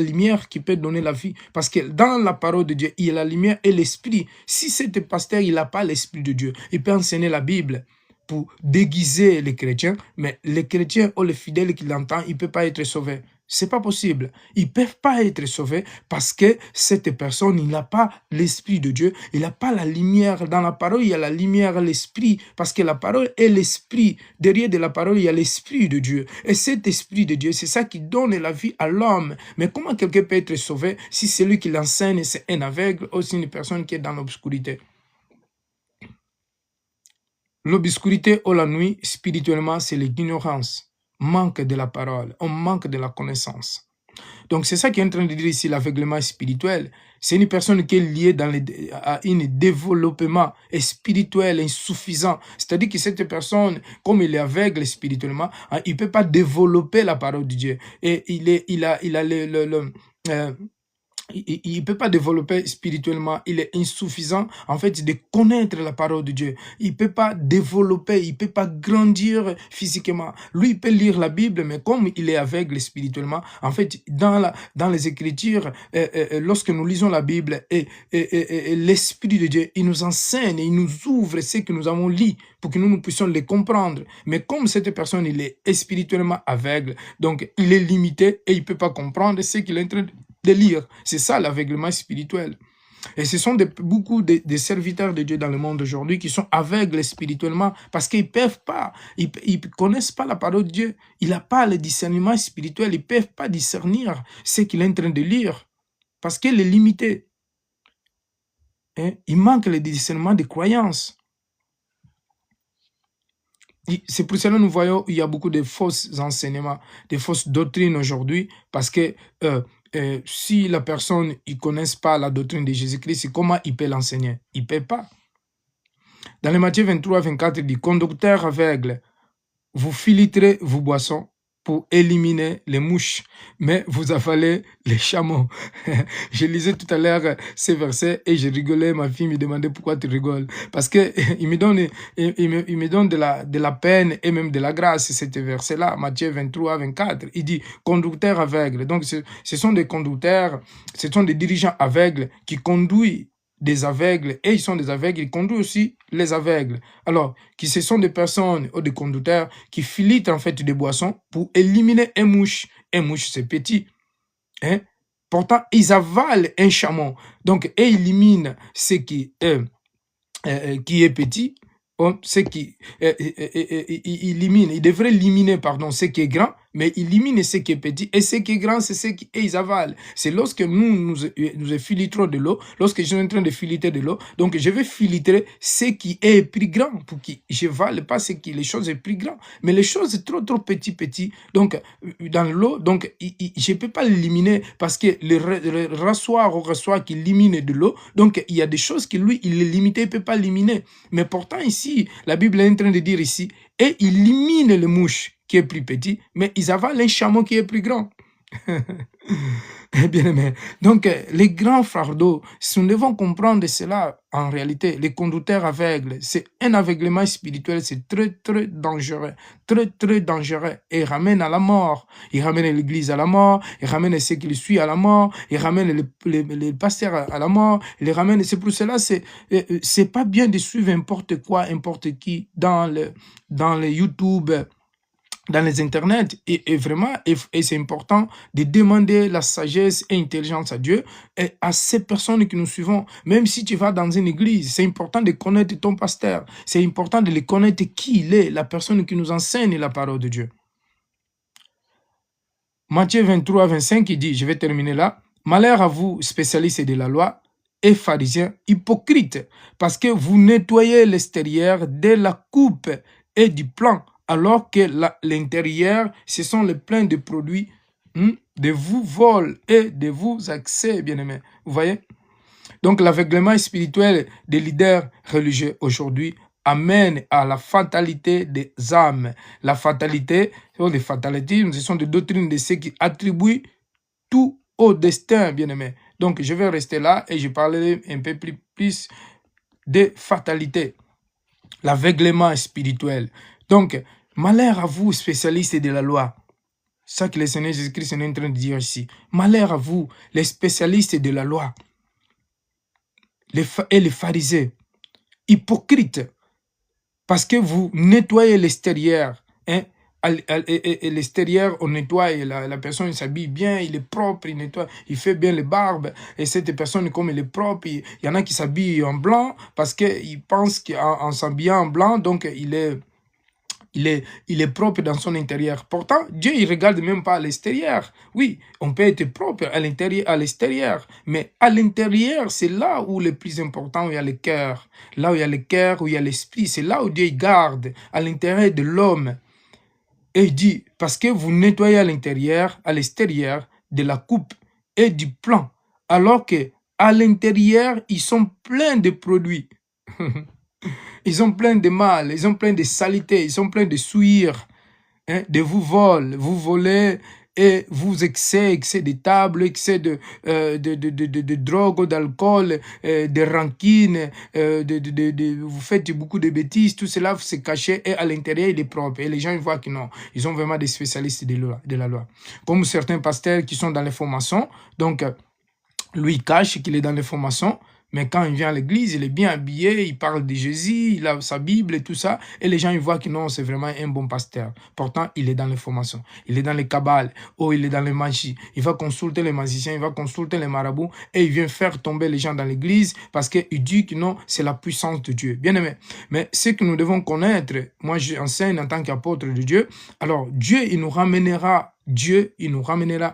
lumière qui peut donner la vie, parce que dans la parole de Dieu, il y a la lumière et l'esprit. Si cet pasteur, il n'a pas l'esprit de Dieu, il peut enseigner la Bible pour déguiser les chrétiens, mais les chrétiens ou les fidèles qui l'entendent, ils ne peuvent pas être sauvés. Ce n'est pas possible. Ils ne peuvent pas être sauvés parce que cette personne, il n'a pas l'esprit de Dieu, il n'a pas la lumière. Dans la parole, il y a la lumière, l'esprit, parce que la parole est l'esprit. Derrière de la parole, il y a l'esprit de Dieu. Et cet esprit de Dieu, c'est ça qui donne la vie à l'homme. Mais comment quelqu'un peut être sauvé si celui qui l'enseigne, c'est un aveugle ou c'est une personne qui est dans l'obscurité? L'obscurité ou la nuit, spirituellement, c'est l'ignorance, manque de la parole, on manque de la connaissance. Donc, c'est ça qui est en train de dire ici l'aveuglement spirituel. C'est une personne qui est liée à un développement spirituel insuffisant. C'est-à-dire que cette personne, comme il est aveugle spirituellement, il ne peut pas développer la parole de Dieu. Et il a il ne peut pas développer spirituellement, il est insuffisant en fait de connaître la parole de Dieu. Il ne peut pas développer, il ne peut pas grandir physiquement. Lui, il peut lire la Bible, mais comme il est aveugle spirituellement, en fait, dans les Écritures, lorsque nous lisons la Bible et l'Esprit de Dieu, il nous enseigne, il nous ouvre ce que nous avons lu pour que nous puissions les comprendre. Mais comme cette personne, il est spirituellement aveugle, donc il est limité et il ne peut pas comprendre ce qu'il est en train de lire. C'est ça l'aveuglement spirituel. Et ce sont beaucoup de serviteurs de Dieu dans le monde aujourd'hui qui sont aveugles spirituellement parce qu'ils ne peuvent pas, ils ne connaissent pas la parole de Dieu. Ils n'ont pas le discernement spirituel, ils ne peuvent pas discernir ce qu'il est en train de lire parce qu'il est limité. Hein? Il manque le discernement de croyance. C'est pour cela que nous voyons qu'il y a beaucoup de faux enseignements, de fausses doctrines aujourd'hui parce que si la personne ne connaît pas la doctrine de Jésus-Christ, comment il peut l'enseigner? Il ne peut pas. Dans le Matthieu 23, 24, il dit, conducteur aveugle, vous filtrez vos boissons pour éliminer les mouches, mais vous avalez les chameaux. Je lisais tout à l'heure ces versets et je rigolais. Ma fille me demandait pourquoi tu rigoles. Parce que il me donne de la peine et même de la grâce, cet verset-là, Matthieu 23, 24. Il dit conducteurs aveugles. Donc, ce sont des conducteurs, ce sont des dirigeants aveugles qui conduisent des aveugles, et ils sont des aveugles, ils conduisent aussi les aveugles. Alors, ce sont des personnes ou des conducteurs qui filtrent en fait des boissons pour éliminer un mouche. Un mouche, c'est petit. Hein? Pourtant, ils avalent un chameau. Donc, et éliminent ce qui est petit, ce qui élimine, il devrait éliminer, pardon, ce qui est grand, mais il élimine ce qui est petit, et ce qui est grand, c'est ce qu'ils avalent. C'est lorsque nous filtrons de l'eau, lorsque je suis en train de filtrer de l'eau, donc je vais filtrer ce qui est plus grand, pour que je ne vale pas les choses sont plus grandes, mais les choses trop petit, donc dans l'eau, donc je ne peux pas l'éliminer, parce que le rasoir qui élimine de l'eau, donc il y a des choses que lui, il est limité, il ne peut pas éliminer. Mais pourtant ici, la Bible est en train de dire ici, et il élimine le mouche qui est plus petit, mais ils avalent un chameau qui est plus grand. Bien aimé. Donc, les grands fardeaux, si nous devons comprendre cela, en réalité, les conducteurs aveugles, c'est un aveuglement spirituel, c'est très dangereux, très dangereux, et ramène à la mort. Il ramène l'église à la mort, il ramène ceux qui le suivent à la mort, il ramène les pasteurs à la mort, il les ramène. C'est pour cela, c'est pas bien de suivre n'importe quoi, n'importe qui dans les YouTube, dans les internets, et vraiment, et c'est important de demander la sagesse et l'intelligence à Dieu et à ces personnes que nous suivons. Même si tu vas dans une église, c'est important de connaître ton pasteur. C'est important de le connaître qui il est, la personne qui nous enseigne la parole de Dieu. Matthieu 23, 25, il dit, je vais terminer là, « Malheur à vous, spécialistes de la loi et pharisiens, hypocrites, parce que vous nettoyez l'extérieur de la coupe et du plan, alors que l'intérieur, ce sont les pleins de produits de vous vol et de vous accès, bien-aimés. » Vous voyez? Donc, l'aveuglement spirituel des leaders religieux aujourd'hui amène à la fatalité des âmes. La fatalité, les fatalismes, ce sont des doctrines de ceux qui attribuent tout au destin, bien-aimés. Donc, je vais rester là et je parlerai un peu plus de fatalité. L'aveuglement spirituel. Donc, malheur à vous, spécialistes de la loi. C'est ça que le Seigneur Jésus-Christ est en train de dire ici. Malheur à vous, les spécialistes de la loi. Et les pharisiens, hypocrites, parce que vous nettoyez l'extérieur. Hein? Et l'extérieur, on nettoie, la personne s'habille bien, il est propre, il nettoie, il fait bien les barbes. Et cette personne, comme il est propre, il y en a qui s'habillent en blanc parce qu'ils pensent qu'en s'habillant en blanc, donc il est propre dans son intérieur. Pourtant, Dieu, il ne regarde même pas à l'extérieur. Oui, on peut être propre à l'intérieur, à l'extérieur. Mais à l'intérieur, c'est là où le plus important, où il y a le cœur. Là où il y a le cœur, où il y a l'esprit. C'est là où Dieu garde, à l'intérieur de l'homme. Et il dit, parce que vous nettoyez à l'intérieur, à l'extérieur de la coupe et du plan. Alors que à l'intérieur, ils sont pleins de produits. Ils sont pleins de mal, ils sont pleins de saleté, ils sont pleins de souillure, hein, de vous volez et vous excès de table, excès de drogue, d'alcool, de rancune, vous faites beaucoup de bêtises, tout cela se caché et à l'intérieur il est propre. Et les gens ils voient que non, ils sont vraiment des spécialistes de la loi. Comme certains pasteurs qui sont dans les formations, donc lui il cache qu'il est dans les formations. Mais quand il vient à l'église, il est bien habillé, il parle de Jésus, il a sa Bible et tout ça. Et les gens ils voient que non, c'est vraiment un bon pasteur. Pourtant, il est dans les formations, il est dans les kabbales, ou il est dans les magies. Il va consulter les magiciens, il va consulter les marabouts et il vient faire tomber les gens dans l'église parce qu'il dit que non, c'est la puissance de Dieu. Bien aimé. Mais ce que nous devons connaître, moi j'enseigne en tant qu'apôtre de Dieu, alors Dieu, il nous ramènera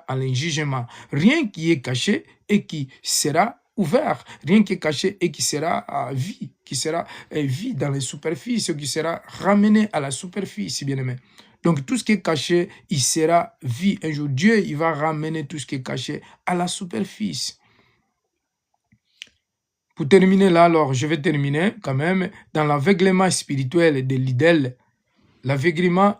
à un jugement. Rien qui est caché et qui sera ouvert, rien qui est caché et qui sera à vie, qui sera vie dans les superficies, qui sera ramené à la superficie, bien aimé. Donc tout ce qui est caché, il sera vie. Un jour, Dieu, il va ramener tout ce qui est caché à la superficie. Pour terminer là, alors, je vais terminer quand même dans l'aveuglement spirituel de l'idole. L'aveuglement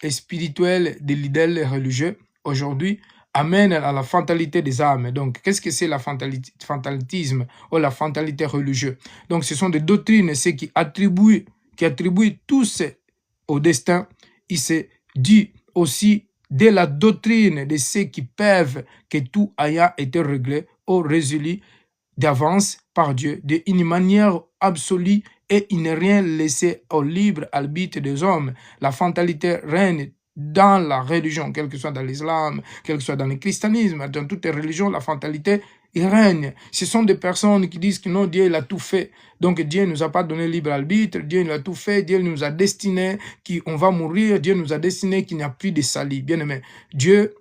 et spirituelle des leaders religieux aujourd'hui amène à la fatalité des âmes. Donc, qu'est-ce que c'est la fatalisme ou la fatalité religieuse? Donc, ce sont des doctrines, ceux qui attribuent tous au destin. Il se dit aussi de la doctrine de ceux qui peuvent que tout ait été réglé ou résolu d'avance par Dieu d'une manière absolue et il n'est rien laissé au libre arbitre des hommes. La fatalité règne dans la religion, quel que soit dans l'islam, quel que soit dans le christianisme, dans toutes les religions, la fatalité il règne. Ce sont des personnes qui disent que non, Dieu il a tout fait. Donc Dieu ne nous a pas donné libre arbitre, Dieu il a tout fait, Dieu nous a destiné qu'on va mourir, Dieu nous a destiné qu'il n'y a plus de salut. Bien aimé, Dieu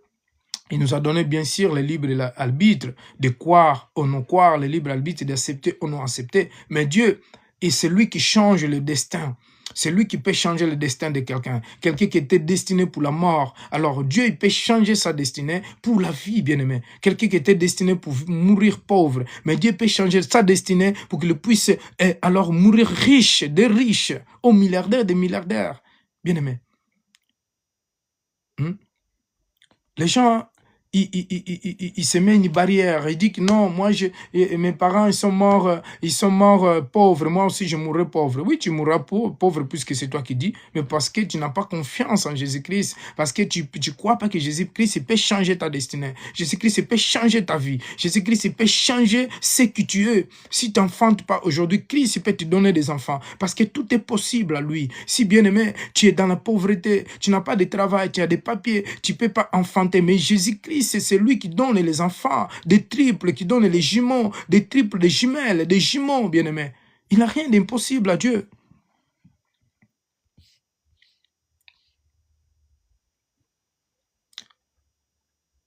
il nous a donné bien sûr le libre arbitre de croire ou non croire, le libre arbitre d'accepter ou non accepter. Mais Dieu est celui qui change le destin. C'est lui qui peut changer le destin de quelqu'un. Quelqu'un qui était destiné pour la mort. Alors Dieu il peut changer sa destinée pour la vie, bien-aimé. Quelqu'un qui était destiné pour mourir pauvre. Mais Dieu peut changer sa destinée pour qu'il puisse alors mourir riche, des riches, aux milliardaires, des milliardaires. Bien-aimé. Les gens, il se met une barrière. Il dit que non, moi, mes parents, ils sont morts pauvres. Moi aussi, je mourrai pauvre. Oui, tu mourras pauvre puisque c'est toi qui dis, mais parce que tu n'as pas confiance en Jésus-Christ. Parce que tu ne crois pas que Jésus-Christ peut changer ta destinée. Jésus-Christ peut changer ta vie. Jésus-Christ peut changer ce que tu es. Si tu n'enfantes pas aujourd'hui, Christ peut te donner des enfants. Parce que tout est possible à lui. Si bien aimé, tu es dans la pauvreté, tu n'as pas de travail, tu as des papiers, tu ne peux pas enfanter. Mais Jésus-Christ, c'est celui qui donne les enfants, des triples, qui donne les jumeaux, des triples, des jumelles, des jumeaux, bien-aimés. Il n'a rien d'impossible à Dieu.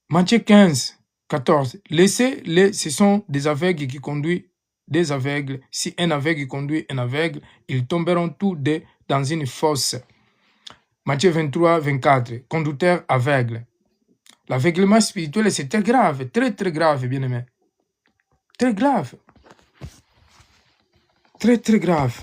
Matthieu 15, 14. Laissez-les, ce sont des aveugles qui conduisent des aveugles. Si un aveugle conduit un aveugle, ils tomberont tous deux dans une fosse. Matthieu 23, 24. Conducteur aveugle. L'aveuglement spirituel, c'est très grave, très grave, bien-aimé. Très grave. Très grave.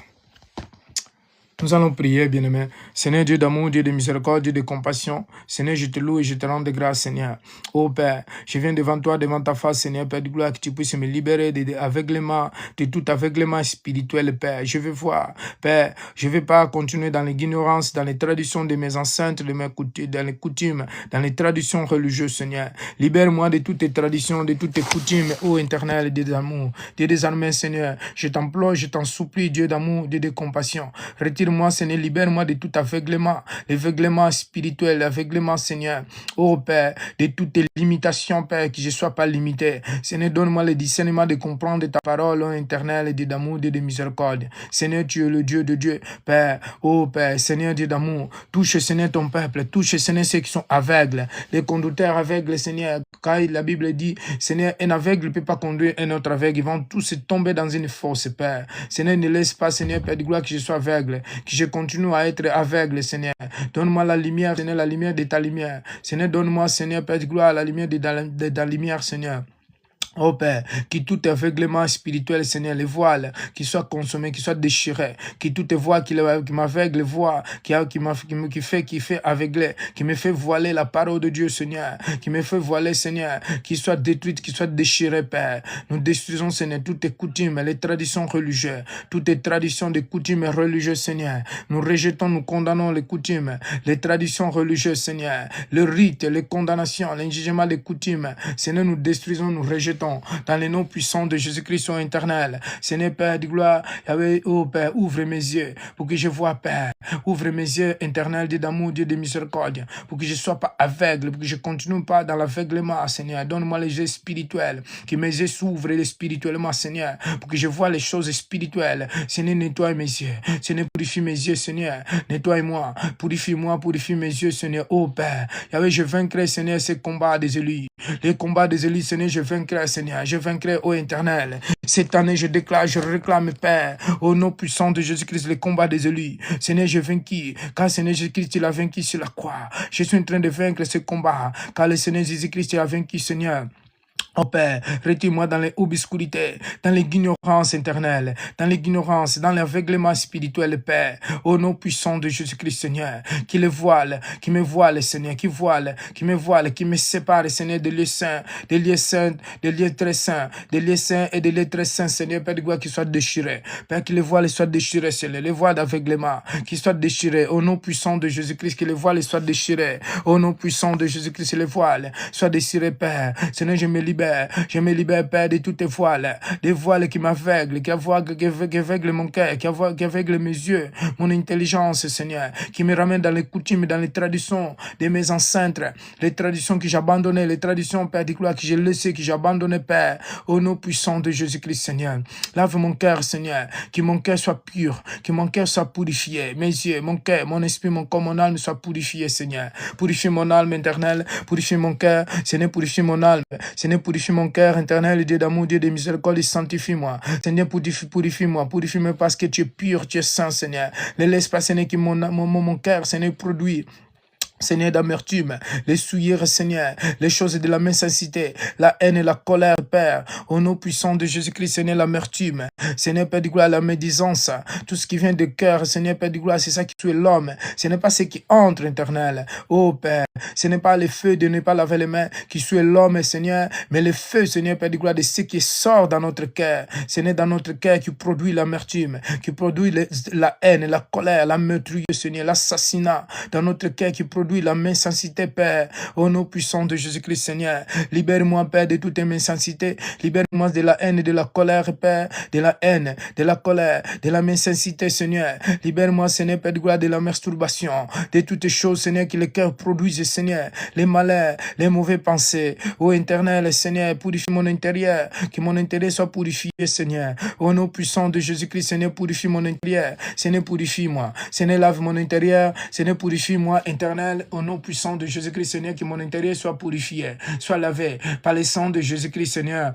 Nous allons prier, bien-aimé. Seigneur Dieu d'amour, Dieu de miséricorde, Dieu de compassion. Seigneur, je te loue et je te rends de grâce, Seigneur. Oh Père, je viens devant toi, devant ta face, Seigneur, Père de gloire, que tu puisses me libérer de l'aveuglement, de tout aveuglement spirituel, Père. Je veux voir, Père, je ne veux pas continuer dans l'ignorance, dans les traditions de mes ancêtres, dans les coutumes, dans les traditions religieuses, Seigneur. Libère-moi de toutes tes traditions, de toutes tes coutumes, ô éternel, Dieu d'amour, Dieu des armées, Seigneur. Je t'implore, je t'en supplie, Dieu d'amour, Dieu de compassion. Retire-moi, Seigneur, libère-moi de tout aveuglement, l'aveuglement spirituel, l'aveuglement, Seigneur. Oh Père, de toutes tes limitations, Père, que je ne sois pas limité. Seigneur, donne-moi le discernement de comprendre ta parole, ô éternel, Dieu d'amour, Dieu de miséricorde. Seigneur, tu es le Dieu de Dieu, Père. Oh Père, Seigneur, Dieu d'amour, touche, Seigneur, ton peuple, touche, Seigneur, ceux qui sont aveugles, les conducteurs aveugles, Seigneur, car la Bible dit, Seigneur, un aveugle ne peut pas conduire un autre aveugle, ils vont tous tomber dans une fosse, Père. Seigneur, ne laisse pas, Seigneur, Père de gloire, que je sois aveugle, que je continue à être aveugle, Seigneur. Donne-moi la lumière, Seigneur, la lumière de ta lumière. Seigneur, donne-moi, Seigneur, Père de gloire, la lumière de ta lumière, Seigneur. Oh Père, qui tout aveuglement spirituel, Seigneur, les voiles, qui soient consommés, qui soient déchirés, qui toutes les voiles qui m'aveugle, voix, qui fait aveugler, qui me fait voiler la parole de Dieu, Seigneur, qui me fait voiler, Seigneur, qui soit détruite, qui soit déchirée, Père. Nous détruisons, Seigneur, toutes les coutumes, les traditions religieuses, toutes les traditions des coutumes religieuses, Seigneur. Nous rejetons, nous condamnons les coutumes, les traditions religieuses, Seigneur, le rite, les condamnations, les jugements des coutumes. Seigneur, nous détruisons, nous rejetons dans les noms puissants de Jésus-Christ éternel. Seigneur Père de gloire, oh Père, ouvre mes yeux pour que je vois, Père. Ouvre mes yeux, éternel, Dieu d'amour, Dieu de miséricorde, pour que je ne sois pas aveugle, pour que je ne continue pas dans l'aveuglement, Seigneur. Donne-moi les yeux spirituels, que mes yeux s'ouvrent spirituellement, Seigneur, pour que je vois les choses spirituelles. Seigneur, nettoie mes yeux. Seigneur, purifie mes yeux, Seigneur. Nettoie-moi, purifie mes yeux, Seigneur. Oh Père, je vaincrai, Seigneur, ces combats des élus. Les combats des élus, Seigneur, je vaincrai, Seigneur. Je vaincrai, ô éternel. Cette année, je déclare, je réclame, Père, au nom puissant de Jésus-Christ, les combats des élus. Seigneur, je vaincu, car Seigneur Jésus-Christ, il a vaincu sur la croix. Je suis en train de vaincre ce combat, car le Seigneur Jésus-Christ, il a vaincu, Seigneur. Oh Père, retire-moi dans les obscurités, dans l'ignorance éternelle, dans l'ignorance, dans l'aveuglement spirituel, Père. Au nom puissant de Jésus-Christ, Seigneur, qui me voile, Seigneur, qui me sépare, Seigneur, des lieux saints, des lieux saints, des lieux très saints, des lieux saints et des lieux très saints, Seigneur, Père de gloire, qui soient déchirés. Père, que les voiles soient déchirés, Seigneur, les voiles d'aveuglement, qui soient déchirés. Au nom puissant de Jésus-Christ, que les voiles soient déchirés. Au nom puissant de Jésus-Christ, les voiles soient déchirés, Père. Seigneur, je me libère, Père, de toutes les voiles, des voiles qui m'aveuglent, qui aveuglent mon cœur, qui aveuglent mes yeux, mon intelligence, Seigneur, qui me ramènent dans les coutumes, dans les traditions de mes ancêtres, les traditions que j'ai abandonnées, les traditions, Père, de gloire, que j'ai laissées, que j'ai abandonnées, Père, au nom puissant de Jésus-Christ, Seigneur. Lave mon cœur, Seigneur, que mon cœur soit pur, que mon cœur soit purifié, mes yeux, mon cœur, mon esprit, mon corps, mon âme soient purifiés, Seigneur. Purifie mon âme éternelle, purifie mon cœur, Seigneur, purifie mon âme, Seigneur, purifie mon cœur éternel, Dieu d'amour, Dieu de miséricorde, sanctifie-moi. Seigneur, purifie-moi parce que tu es pur, tu es saint, Seigneur. Ne laisse pas, Seigneur, que mon cœur, Seigneur, produit, Seigneur, d'amertume, les souillures, Seigneur, les choses de la méchanceté, la haine et la colère, Père, au nom puissant de Jésus-Christ, Seigneur, l'amertume, Seigneur, Père de gloire, la médisance, tout ce qui vient de cœur, Seigneur, Père de gloire, c'est ça qui tue l'homme, ce n'est pas ce qui entre, éternel, oh Père, ce n'est pas le feu de ne pas laver les mains qui tue l'homme, Seigneur, mais le feu, Seigneur, Père de gloire, de ce qui sort dans notre cœur, Seigneur, dans notre cœur qui produit l'amertume, qui produit la haine, la colère, la meurtrière, Seigneur, l'assassinat, dans notre cœur qui produit la méchanceté, Père, au nom puissant de Jésus-Christ, Seigneur. Libère-moi, Père, de toute méchanceté. Libère-moi de la haine et de la colère, Père, de la haine, de la colère, de la méchanceté, Seigneur. Libère-moi, Seigneur, Père de gloire, de la masturbation, de toutes choses, Seigneur, que le cœur produise, Seigneur. Les malheurs, les mauvaises pensées. Ô éternel, Seigneur, purifie mon intérieur, que mon intérieur soit purifié, Seigneur. Au nom puissant de Jésus-Christ, Seigneur, purifie mon intérieur. Seigneur, purifie-moi. Seigneur, lave mon intérieur. Seigneur, purifie-moi, éternel. Au nom puissant de Jésus-Christ, Seigneur, que mon intérieur soit purifié, soit lavé par le sang de Jésus-Christ, Seigneur.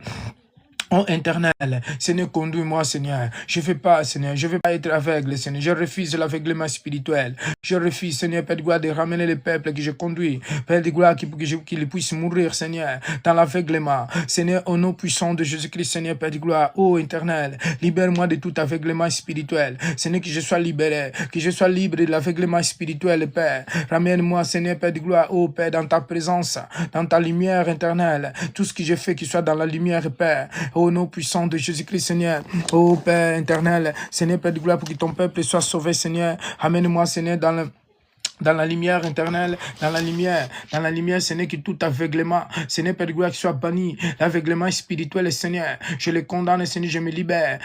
Oh éternel, Seigneur, conduis-moi, Seigneur. Je ne veux pas, Seigneur, je ne veux pas être aveugle, Seigneur. Je refuse l'aveuglement spirituel. Je refuse, Seigneur, Père de gloire, de ramener les peuples que je conduis. Père de gloire, qu'ils puissent mourir, Seigneur, dans l'aveuglement. Seigneur, au nom puissant de Jésus-Christ, Seigneur, Père de gloire, oh éternel, libère-moi de tout aveuglement spirituel. Seigneur, que je sois libéré, que je sois libre de l'aveuglement spirituel, Père. Ramène-moi, Seigneur, Père de gloire, oh Père, dans ta présence, dans ta lumière éternelle. Tout ce que je fais, qu'il soit dans la lumière, Père. Au nom puissant de Jésus-Christ, Seigneur. Ô Père éternel, Seigneur, Père de gloire, pour que ton peuple soit sauvé, Seigneur. Amène-moi, Seigneur, dans la lumière éternelle, dans la lumière, Seigneur, que tout aveuglement, Seigneur, Père de gloire, qui soit banni, l'aveuglement spirituel, Seigneur, je le condamne, Seigneur, je me libère,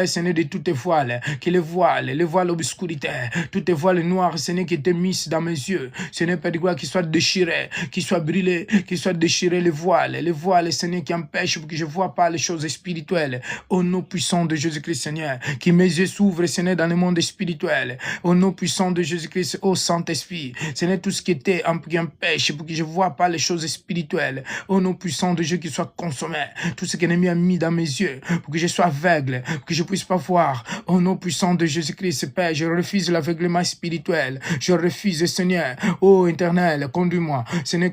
Seigneur, de toutes les voiles, que les voiles obscuritaires, toutes les voiles noires, Seigneur, qui étaient mises dans mes yeux, Seigneur, Père de gloire, qui soient déchirées, qui soient brûlées, qui soient déchirées, les voiles, Seigneur, qui empêchent pour que je ne vois pas les choses spirituelles, au nom puissant de Jésus-Christ, Seigneur, que mes yeux s'ouvrent, Seigneur, dans le monde spirituel, au nom puissant de Jésus-Christ, ô Saint-Esprit, Seigneur, tout ce qui était qui empêche pour que je ne vois pas les choses spirituelles, au nom puissant de Dieu, qui soit consommé, tout ce que l'ennemi a mis dans mes yeux, pour que je sois aveugle, pour que je ne puisse pas voir, au nom puissant de Jésus-Christ, Père, je refuse l'aveuglement spirituel, je refuse, Seigneur, ô éternel, conduis-moi, Seigneur,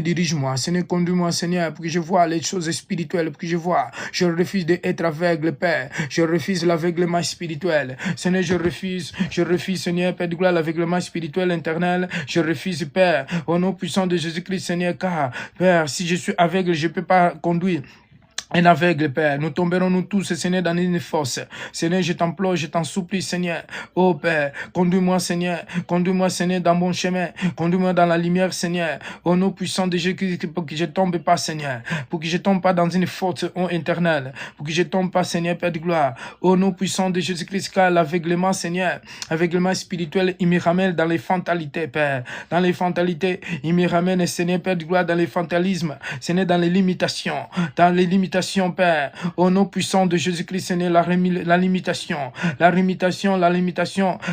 dirige-moi, Seigneur, conduis-moi, Seigneur, pour que je vois les choses spirituelles, pour que je vois, je refuse d'être aveugle, Père, je refuse l'aveuglement spirituel, Seigneur, je refuse, Seigneur, Père de gloire, l'aveuglement spirituel éternel, je refuse, Père, au nom puissant de Jésus-Christ, Seigneur, car, Père, si je suis aveugle, je ne peux pas conduire. Un aveugle, Père, nous tomberons nous tous, Seigneur, dans une fosse. Seigneur, je t'implore, je t'en supplie, Seigneur. Oh Père, conduis-moi, Seigneur, dans bon chemin. Conduis-moi dans la lumière, Seigneur. Au nom puissant de Jésus-Christ, pour que je ne tombe pas, Seigneur. Pour que je ne tombe pas dans une fosse éternelle. Pour que je ne tombe pas, Seigneur, Père de gloire. Au nom puissant de Jésus-Christ, car l'aveuglement, Seigneur, aveuglement spirituel, il me ramène dans les fatalités, Père. Dans les fatalités, il me ramène, Seigneur, Père de gloire, dans les fatalismes. Seigneur, dans les limitations. limitation, Père. Au nom puissant de Jésus-Christ, Seigneur, la limitation,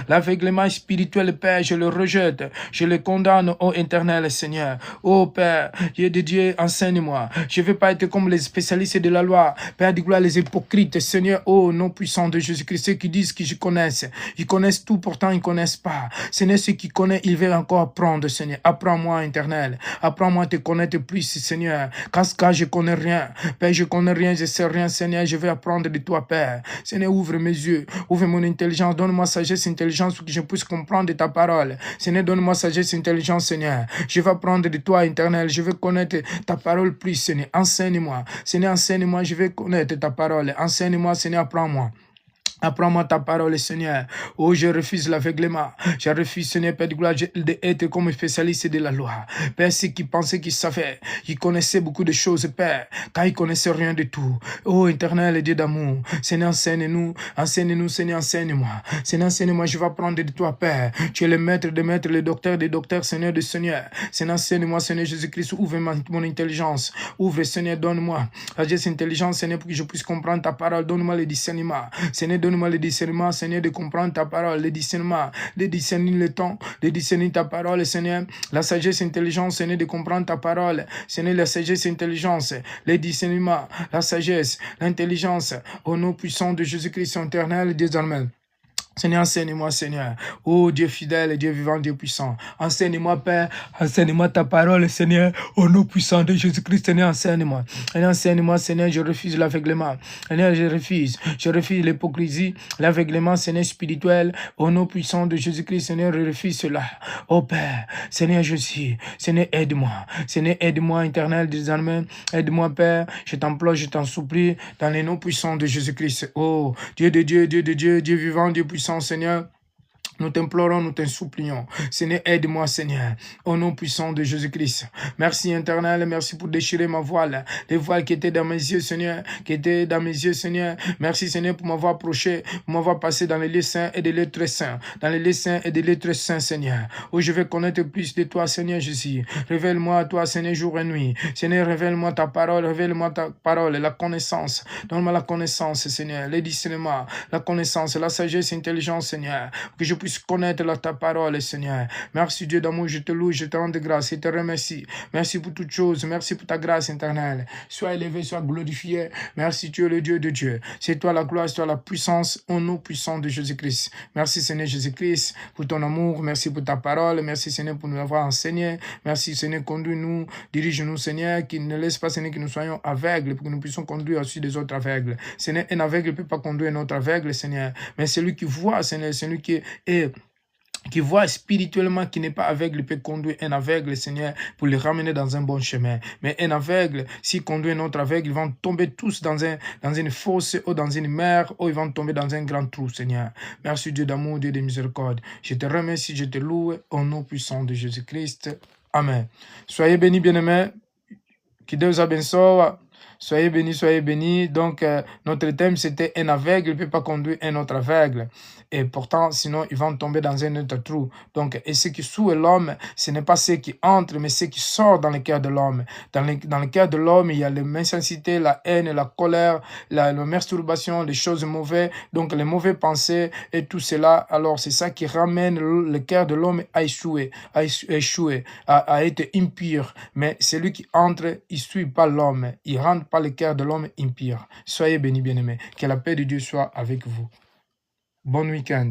l'aveuglement spirituel, Père, je le rejette, je le condamne, ô éternel Seigneur. Ô Père, Dieu de Dieu, enseigne-moi. Je ne veux pas être comme les spécialistes de la loi, Père de gloire, les hypocrites, Seigneur, ô nom puissant de Jésus-Christ, ceux qui disent qu'ils connaissent. Ils connaissent tout, pourtant ils ne connaissent pas. Seigneur, ceux qui connaissent, ils veulent encore apprendre, Seigneur. Apprends-moi, éternel. Apprends-moi à te connaître plus, Seigneur. Car je ne connais rien. Père, je ne connais rien, je ne sais rien, Seigneur. Je vais apprendre de toi, Père. Seigneur, ouvre mes yeux, ouvre mon intelligence. Donne-moi sagesse, intelligence pour que je puisse comprendre ta parole. Seigneur, donne-moi sagesse, intelligence, Seigneur. Je vais apprendre de toi, éternel. Je veux connaître ta parole plus, Seigneur. Enseigne-moi. Seigneur, enseigne-moi. Je vais connaître ta parole. Enseigne-moi, Seigneur, apprends-moi. Apprends-moi ta parole, Seigneur. Oh, je refuse l'aveuglement. Je refuse, Seigneur, Père de gloire, d'être comme spécialiste de la loi. Père, ceux qui pensaient qu'ils savaient, ils connaissaient beaucoup de choses, Père, car ils ne connaissaient rien de tout. Oh, éternel Dieu d'amour, Seigneur, enseigne-nous, Seigneur, enseigne-moi. Seigneur, enseigne-moi, je vais apprendre de toi, Père. Tu es le maître des maîtres, le docteur des docteurs, Seigneur de Seigneur. Seigneur, enseigne-moi, Seigneur Jésus-Christ, ouvre mon intelligence. Ouvre, Seigneur, donne-moi la intelligence, Seigneur, pour que je puisse comprendre ta parole. Donne-moi le discernement. Seigneur, donne-moi le discernement, Seigneur, de comprendre ta parole, le discernement, de discerner le temps, de discerner ta parole, Seigneur, la sagesse, intelligence, Seigneur, de comprendre ta parole, Seigneur, la sagesse, intelligence, le discernement, la sagesse, l'intelligence, au nom puissant de Jésus-Christ éternel, désormais. Seigneur, enseigne-moi, Seigneur. Oh Dieu fidèle, Dieu vivant, Dieu puissant. Enseigne-moi, Père. Enseigne-moi ta parole, Seigneur. Au nom puissant de Jésus-Christ, Seigneur, enseigne-moi. Enseigne-moi, Seigneur, je refuse l'aveuglement. Seigneur, je refuse. Je refuse l'hypocrisie, l'aveuglement, Seigneur, spirituel. Au nom puissant de Jésus-Christ, Seigneur, je refuse cela. Oh Père, Seigneur, je suis. Seigneur, aide-moi. Seigneur, aide-moi, éternel, désormais. Aide-moi, Père. Je t'implore, je t'en supplie, dans les noms puissants de Jésus-Christ. Oh, Dieu de Dieu, Dieu de Dieu, Dieu vivant, Dieu puissant, Seigneur. Nous t'implorons, nous t'en supplions. Seigneur, aide-moi, Seigneur, au nom puissant de Jésus-Christ. Merci, éternel, merci pour déchirer ma voile. Les voiles qui étaient dans mes yeux, Seigneur, Seigneur. Merci, Seigneur, pour m'avoir approché, pour m'avoir passé dans les lieux saints et des lieux très saints. Dans les lieux saints et des lieux très saints, Seigneur. Où je vais connaître plus de toi, Seigneur Jésus. Révèle-moi à toi, Seigneur, jour et nuit. Seigneur, révèle-moi ta parole, la connaissance. Donne-moi la connaissance, Seigneur, le discernement, la connaissance, la sagesse, l'intelligence, Seigneur. Que je puisse connaître ta parole, Seigneur. Merci Dieu d'amour, je te loue, je te rends de grâce, je te remercie. Merci pour toutes choses, merci pour ta grâce éternelle. Sois élevé, sois glorifié. Merci Dieu, le Dieu de Dieu. C'est toi la gloire, c'est toi la puissance, au nom puissant de Jésus-Christ. Merci Seigneur Jésus-Christ pour ton amour, merci pour ta parole, merci Seigneur pour nous avoir enseigné. Merci Seigneur, conduis-nous, dirige-nous Seigneur, qui ne laisse pas Seigneur que nous soyons aveugles, pour que nous puissions conduire aussi des autres aveugles. Seigneur, un aveugle ne peut pas conduire un autre aveugle, Seigneur, mais celui qui voit, Seigneur, celui qui voit spirituellement, qui n'est pas aveugle, peut conduire un aveugle, Seigneur, pour le ramener dans un bon chemin. Mais un aveugle, s'il conduit un autre aveugle, ils vont tomber tous dans une fosse ou dans une mer, ou ils vont tomber dans un grand trou, Seigneur. Merci Dieu d'amour, Dieu de miséricorde. Je te remercie, je te loue, au nom puissant de Jésus-Christ. Amen. Soyez bénis, bien-aimés. Que Dieu vous abençoe. Soyez bénis. Donc, notre thème, c'était un aveugle ne peut pas conduire un autre aveugle. Et pourtant, sinon, ils vont tomber dans un autre trou. Donc, et ce qui souille l'homme, ce n'est pas ce qui entre, mais ce qui sort dans le cœur de l'homme. Dans le cœur de l'homme, il y a l'insensité, la haine, la colère, la masturbation, les choses mauvaises, donc les mauvaises pensées et tout cela. Alors, c'est ça qui ramène le cœur de l'homme à échouer, à être impur. Mais celui qui entre, il ne suit pas l'homme. Il ne rentre pas le cœur de l'homme impur. Soyez bénis, bien-aimés. Que la paix de Dieu soit avec vous. Bon week-end.